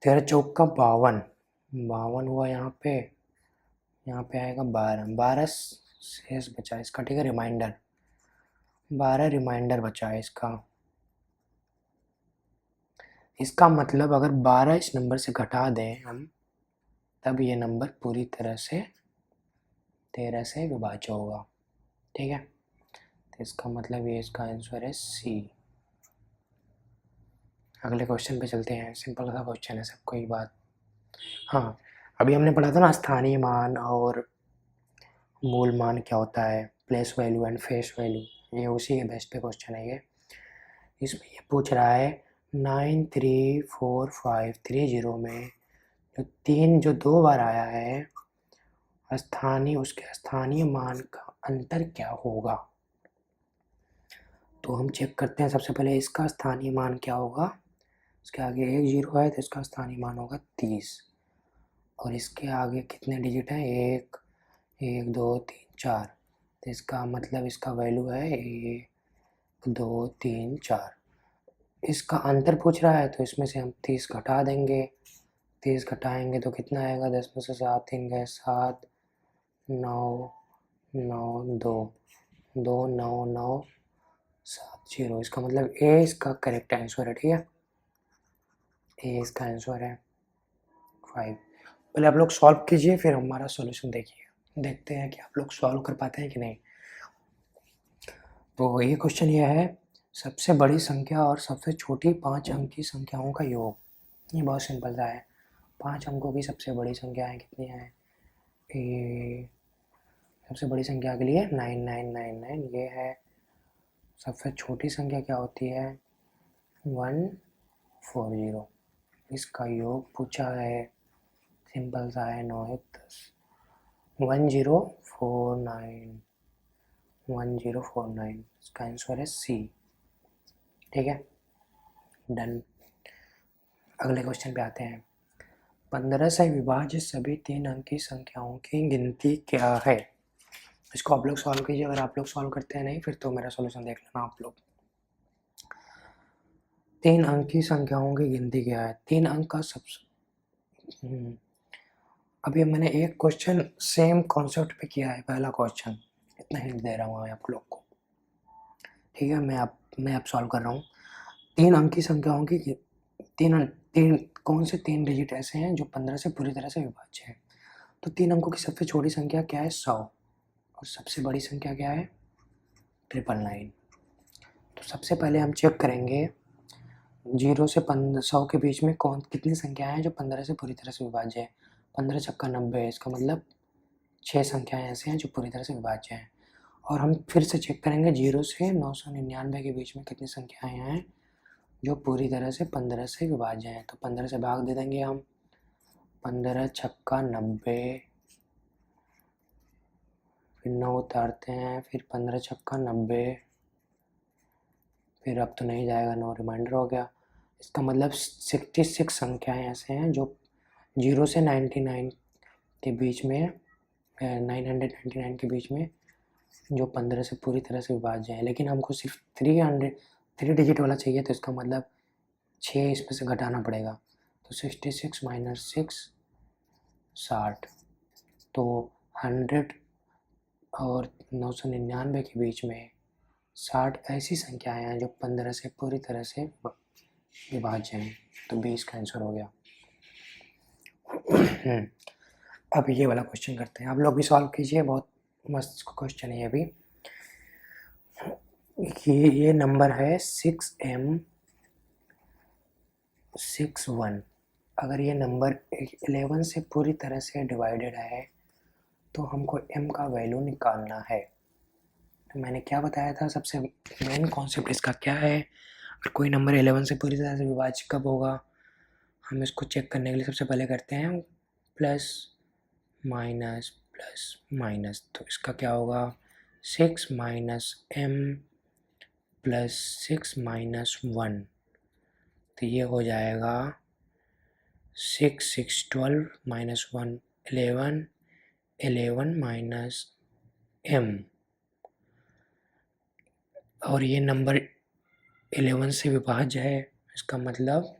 13 चौका 52 हुआ। यहाँ पे आएगा 12 शेष बचा इसका। ठीक है, रिमाइंडर 12 रिमाइंडर बचा है इसका। इसका मतलब अगर 12 इस नंबर से घटा दें हम, तब ये नंबर पूरी तरह से 13 से विभाज्य होगा। ठीक है, तो इसका मतलब ये इसका आंसर है सी। अगले क्वेश्चन पे चलते हैं। सिंपल सा क्वेश्चन है, सब कोई बात। हाँ, अभी हमने पढ़ा था ना स्थानीय मान और मूल मान क्या होता है, place value and face value, ये उसी के बेस पे क्वेश्चन है ये। इसमें ये पूछ रहा है 934530 में जो 2 बार आया है, उसके स्थानीय मान का अंतर क्या होगा। तो हम चेक करते हैं सबसे पहले इसका स्थानीय मान क्या होगा। इसके आगे 1 0 है तो इसका स्थानीय मान होगा 30, और इसके आगे कितने डिजिट हैं, 1 1 2 3 4, तो इसका मतलब इसका वैल्यू है 1 2 3 4। इसका अंतर पूछ रहा है तो इसमें से हम 30 घटा देंगे, 30 घटाएंगे तो कितना आएगा, 10 में से 7 3 गए 7, 9 9 2 2 9 9 7 0। इसका मतलब ए इसका करेक्ट आंसर है। ठीक है, ए इसका आंसर है 5। पहले आप लोग सॉल्व कीजिए, फिर हमारा सॉल्यूशन देखिए, देखते हैं कि आप लोग सॉल्व कर पाते हैं कि नहीं। तो ये क्वेश्चन ये है, सबसे बड़ी संख्या और सबसे छोटी 5 अंक की संख्याओं का योग। ये बहुत सिंपल सा है। 5 अंकों की सबसे बड़ी संख्याएं कितनी हैं? ये सबसे बड़ी संख्या के लिए 9999 ये है। सबसे छोटी संख्या क्या होती है? 140। इसका योग पूछा है, सिंपल सा है, 9 1 10, 1049 1049। इसका आंसर है सी। ठीक है, डन। अगले क्वेश्चन पे आते हैं। 15 से विभाज्य सभी 3 अंक की संख्याओं की गिनती क्या है? इसको आप लोग सॉल्व कीजिए। अगर आप लोग सॉल्व करते हैं नहीं, फिर तो मेरा सॉल्यूशन देख लेना आप लोग। 3 अंक की संख्याओं की गिनती क्या है? 3 अंक का सबसे अभी मैंने एक क्वेश्चन सेम कॉन्सेप्ट पे किया है, पहला क्वेश्चन। इतना हिंट दे रहा हूँ आप लोग को। ठीक है, मैं अब सॉल्व कर रहा हूँ। 3 अंक की संख्याओं की तीन कौन से 3 डिजिट ऐसे हैं जो 15 से पूरी तरह से विभाज्य है? तो 3 अंकों की सबसे छोटी संख्या क्या है? 100। और सबसे बड़ी संख्या क्या है? 999। तो सबसे पहले हम चेक करेंगे 0 से 100 के बीच में कितनी संख्याएं हैं जो 15 से पूरी तरह से विभाज्य है। 15 छक्का 90 है, इसका मतलब 6 संख्याएं ऐसे हैं जो पूरी तरह से विभाज्य हैं। और हम फिर से चेक करेंगे 0 से 999 के बीच में कितनी संख्याएं हैं जो पूरी तरह से 15 से विभाज्य हैं। तो 15 से भाग दे देंगे हम, 15 छक्का 90, फिर 9 उतारते हैं, फिर 15 छक्का 90, फिर अब तो नहीं जाएगा, 9 रिमाइंडर हो गया। इसका मतलब 66 संख्याएं ऐसे हैं जो 0 से 99 के बीच में 999 के बीच में जो 15 से पूरी तरह से विभाज्य है। लेकिन हमको सिर्फ 3 डिजिट वाला चाहिए, तो इसका मतलब 6 इसमें से घटाना पड़ेगा। तो 66 माइनस 6 60। तो 100 और 999 के बीच में 60 ऐसी संख्याएं हैं जो 15 से पूरी तरह से विभाज्य हैं। तो 20 का आंसर हो गया। अब ये वाला क्वेश्चन करते हैं, आप लोग भी सॉल्व कीजिए, बहुत मस्त क्वेश्चन है ये भी। ये नंबर है 6m61। अगर ये नंबर 11 से पूरी तरह से डिवाइडेड है तो हमको m का वैल्यू निकालना है। तो मैंने क्या बताया था, सबसे मेन कॉन्सेप्ट इसका क्या है? अगर कोई नंबर 11 से पूरी तरह से विभाज्य कब होगा, हम इसको चेक करने के लिए सबसे पहले करते हैं प्लस माइनस प्लस माइनस। तो इसका क्या होगा? 6 माइनस m प्लस 6 माइनस 1। तो ये हो जाएगा 6 6 12 माइनस 1 11 11 माइनस m। और ये नंबर 11 से विभाज्य है, इसका मतलब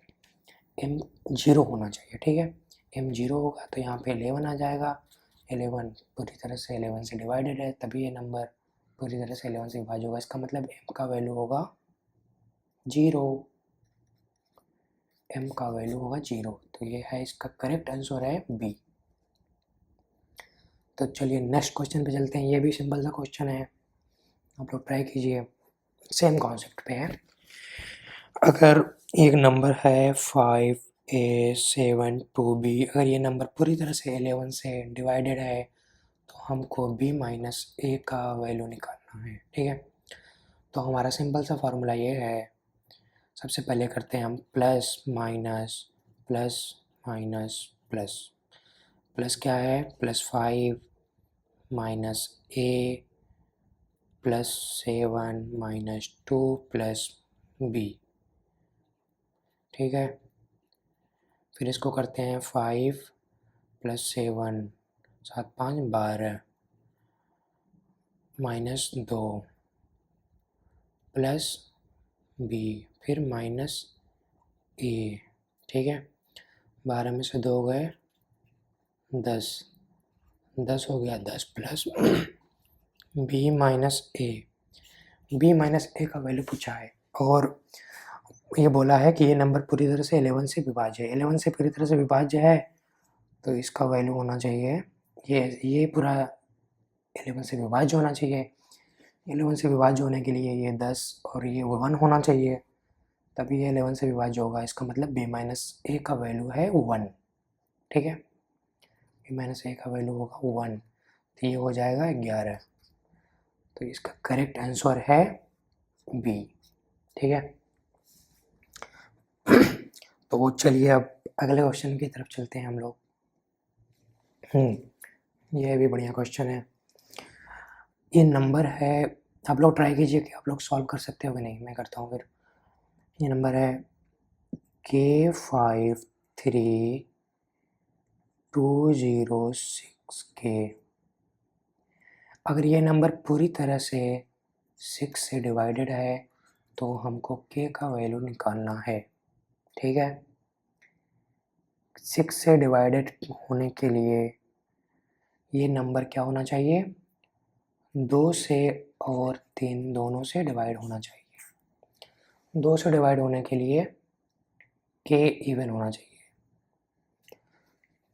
m 0 होना चाहिए। ठीक है, m 0 होगा तो यहाँ पे 11 आ जाएगा। 11 पूरी तरह से 11 से डिवाइडेड है, तभी ये नंबर पूरी तरह से 11 से विभाज्य होगा। इसका मतलब m का वैल्यू होगा 0। m का वैल्यू होगा 0। तो ये है, इसका करेक्ट आंसर है बी। तो चलिए नेक्स्ट क्वेश्चन पे चलते हैं। ये भी सिंपल सा क्वेश्चन है, आप लोग ट्राई कीजिए, सेम कॉन्सेप्ट पे है। अगर एक नंबर है 5a7 2b, अगर ये नंबर पूरी तरह से 11 से डिवाइडेड है तो हमको b माइनस ए का वैल्यू निकालना है। ठीक है, तो हमारा सिंपल सा फार्मूला ये है, सबसे पहले करते हैं हम plus minus plus minus plus. Plus क्या है? Plus 5 minus a plus 7 minus 2 plus b। ठीक है, फिर इसको करते हैं 5 प्लस 7 7 5 12 माइनस 2 प्लस b फिर माइनस ए, ठीक है। 12 में से 2 गए 10, 10 हो गया 10 प्लस बी माइनस ए, बी माइनस ए का वैल्यू पूछा है और ये बोला है कि ये नंबर पूरी तरह से 11 से विभाज्य है। 11 से पूरी तरह से विभाज्य है तो इसका वैल्यू होना चाहिए ये पूरा 11 से विभाज्य होना चाहिए। 11 से विभाज्य होने के लिए ये 10 और ये 1 होना चाहिए, तभी ये 11 से विभाज्य होगा। इसका मतलब बी माइनस ए का वैल्यू है 1, ठीक है। बी माइनस ए का वैल्यू होगा 1, तो ये हो जाएगा 11। तो इसका करेक्ट आंसर है बी, ठीक है। तो चलिए अब अगले क्वेश्चन की तरफ चलते हैं हम लोग। ये भी बढ़िया क्वेश्चन है। ये नंबर है, आप लोग ट्राई कीजिए कि आप लोग सॉल्व कर सकते हो कि नहीं, मैं करता हूँ फिर। ये नंबर है K532006K। अगर ये नंबर पूरी तरह से 6 से डिवाइडेड है तो हमको K का वैल्यू निकालना है, ठीक है। 6 से डिवाइडेड होने के लिए ये नंबर क्या होना चाहिए, 2 से और 3 दोनों से डिवाइड होना चाहिए। 2 से डिवाइड होने के लिए K इवन होना चाहिए,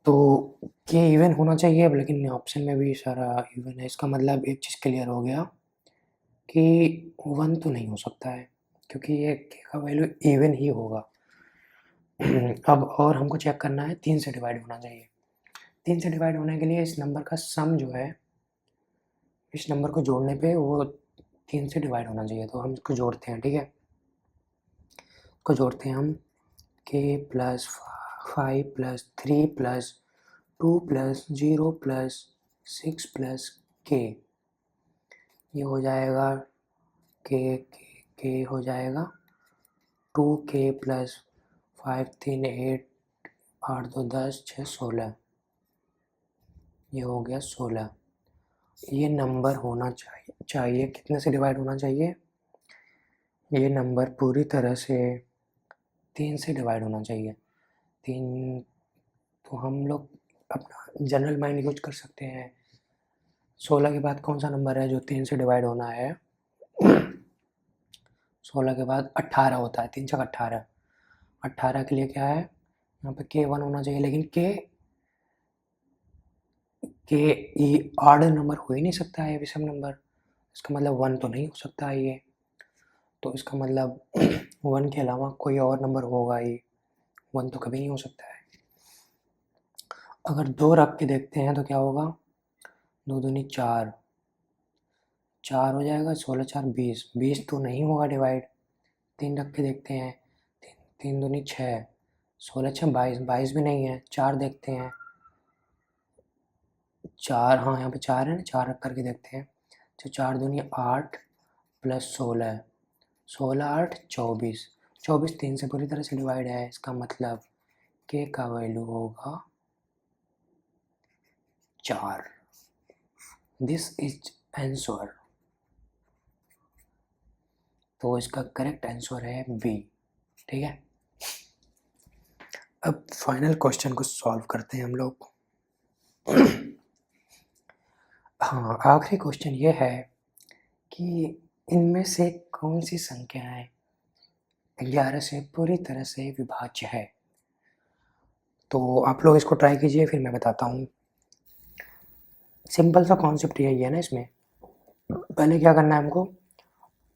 तो K इवन होना चाहिए, लेकिन ऑप्शन में भी सारा इवन है। इसका मतलब एक चीज़ क्लियर हो गया कि 1 तो नहीं हो सकता है, क्योंकि ये K का वैल्यू इवन ही होगा। अब और हमको चेक करना है 3 से डिवाइड होना चाहिए। 3 से डिवाइड होने के लिए इस नंबर का सम जो है, इस नंबर को जोड़ने पे वो 3 से डिवाइड होना चाहिए। तो हम इसको जोड़ते हैं, ठीक है। इसको जोड़ते हैं हम, K plus 5 plus 3 plus 2 plus 0 plus 6 plus K, ये हो जाएगा K हो जाएगा 2K प्लस 5 3 8 8 2 10 6 16, ये हो गया 16। ये नंबर होना चाहिए कितने से डिवाइड होना चाहिए, ये नंबर पूरी तरह से 3 से डिवाइड होना चाहिए। 3, तो हम लोग अपना जनरल माइंड यूज कर सकते हैं। 16 के बाद कौन सा नंबर है जो 3 से डिवाइड होना है, 16 के बाद 18 होता है, 3 छक 18। 18 के लिए क्या है, यहाँ पे K1 होना चाहिए, लेकिन K ऑड नंबर हो ही नहीं सकता है, विषम नंबर। इसका मतलब 1 तो नहीं हो सकता है ये, तो इसका मतलब 1 के अलावा कोई और नंबर होगा ही, 1 तो कभी नहीं हो सकता है। अगर 2 रख के देखते हैं तो क्या होगा, 2 दूनी 4, 4 हो जाएगा, 16 4 20, 20 तो नहीं होगा डिवाइड। 3 रख के देखते हैं, 3 दूनी 6, 16 6 22, 22 भी नहीं है। 4 देखते हैं, 4, हाँ यहाँ पे 4 है ना, 4 रख करके देखते हैं। तो 4 दूनी 8 प्लस 16, 16 8 24, 24 3 से पूरी तरह से डिवाइड है। इसका मतलब K का वैल्यू होगा 4। This is answer. तो इसका करेक्ट आंसर है बी, ठीक है। अब फाइनल क्वेश्चन को सॉल्व करते हैं हम लोग। हाँ, आखिरी क्वेश्चन ये है कि इनमें से कौन सी संख्याएं 11 से पूरी तरह से विभाज्य है। तो आप लोग इसको ट्राई कीजिए, फिर मैं बताता हूँ। सिंपल सा कॉन्सेप्ट यही है ना इसमें। पहले क्या करना है हमको,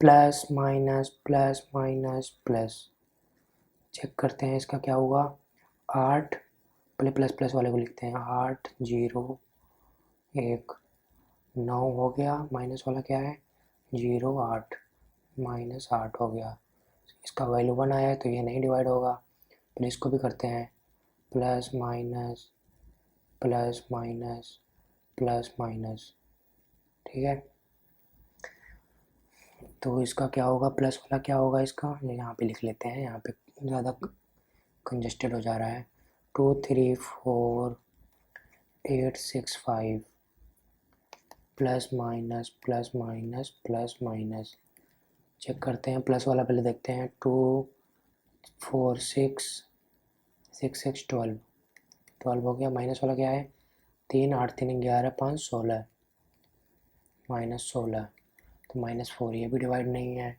plus minus plus minus plus, check करते हैं इसका क्या होगा। 8, पहले प्लस प्लस वाले को लिखते हैं, 8 0 1 9 हो गया, माइनस वाला क्या है 0 8 माइनस 8 हो गया। इसका वैल्यू 1 आया है तो ये नहीं डिवाइड होगा। फिर इसको भी करते हैं, plus minus plus minus plus minus, ठीक है। तो इसका क्या होगा, प्लस वाला क्या होगा इसका, यहाँ पे लिख लेते हैं, यहाँ पे ज़्यादा कंजस्टेड हो जा रहा है। 2 3 4 8 6 5 plus minus plus minus plus minus check करते हैं, प्लस वाला पहले देखते हैं। 2 4 6 6 6 12 12 हो गया। माइनस वाला क्या है? 3 8 3 11 5 16 -16, तो -4। ये भी डिवाइड नहीं है,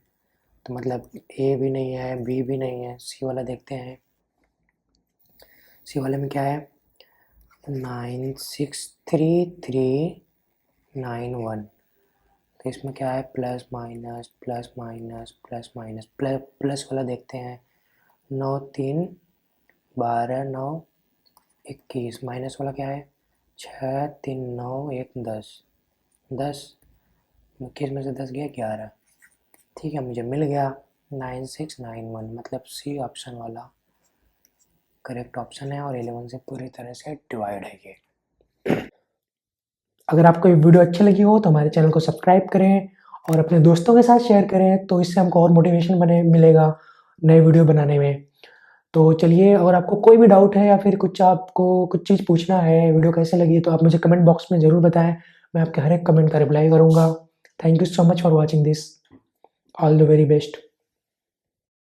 तो मतलब ए भी नहीं है, बी भी नहीं है। सी वाला देखते हैं। सी वाले में क्या है? 9 6 3 3 9 1। तो इसमें क्या है? Plus minus plus minus plus minus plus वाला देखते हैं। 9 3 12 9 21। माइनस वाला क्या है? 6 3 9 1 10 10। 21 में से 10 गया 11। ठीक है, मुझे मिल गया 9691, मतलब सी ऑप्शन वाला करेक्ट ऑप्शन है और 11 से पूरी तरह से डिवाइड है ये। अगर आपको ये वीडियो अच्छी लगी हो तो हमारे चैनल को सब्सक्राइब करें और अपने दोस्तों के साथ शेयर करें, तो इससे हमको और मोटिवेशन मिलेगा नए वीडियो बनाने में। तो चलिए, अगर आपको कोई भी डाउट है या फिर आपको कुछ चीज़ पूछना है, वीडियो कैसे लगी, तो आप मुझे कमेंट बॉक्स में ज़रूर बताएं। मैं आपके हर एक कमेंट का रिप्लाई करूँगा। Thank you so much for watching this. All the very best.